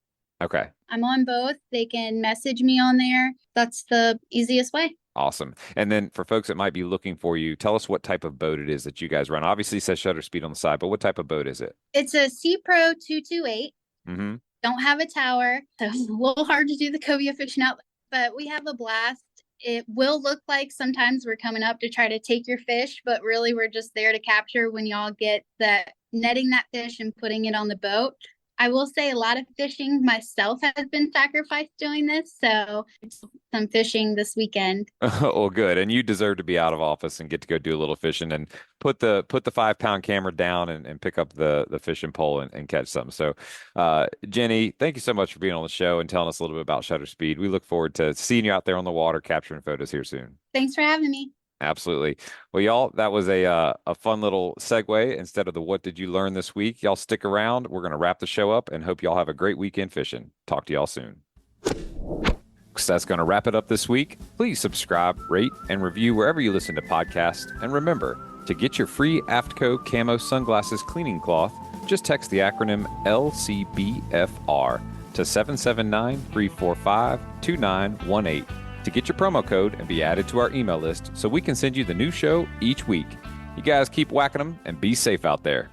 Okay. I'm on both. They can message me on there. That's the easiest way. Awesome. And then for folks that might be looking for you, tell us what type of boat it is that you guys run. Obviously, it says shutter speed on the side, but what type of boat is it? It's a Sea Pro 228. Mm-hmm. Don't have a tower, so it's a little hard to do the cobia fishing out, but we have a blast. It will look like sometimes we're coming up to try to take your fish, but really we're just there to capture when y'all get that netting that fish and putting it on the boat. I will say a lot of fishing myself has been sacrificed doing this, so some fishing this weekend. Well, good. And you deserve to be out of office and get to go do a little fishing and put the 5-pound camera down and pick up the fishing pole and catch some. So, Jenny, thank you so much for being on the show and telling us a little bit about shutter speed. We look forward to seeing you out there on the water capturing photos here soon. Thanks for having me. Absolutely. Well, y'all, that was a fun little segue instead of the what did you learn this week. Y'all stick around. We're going to wrap the show up and hope y'all have a great weekend fishing. Talk to y'all soon. So that's going to wrap it up this week. Please subscribe, rate, and review wherever you listen to podcasts. And remember, to get your free AFTCO Camo Sunglasses Cleaning Cloth, just text the acronym LCBFR to 779-345-2918 to get your promo code and be added to our email list so we can send you the new show each week. You guys keep whacking them and be safe out there.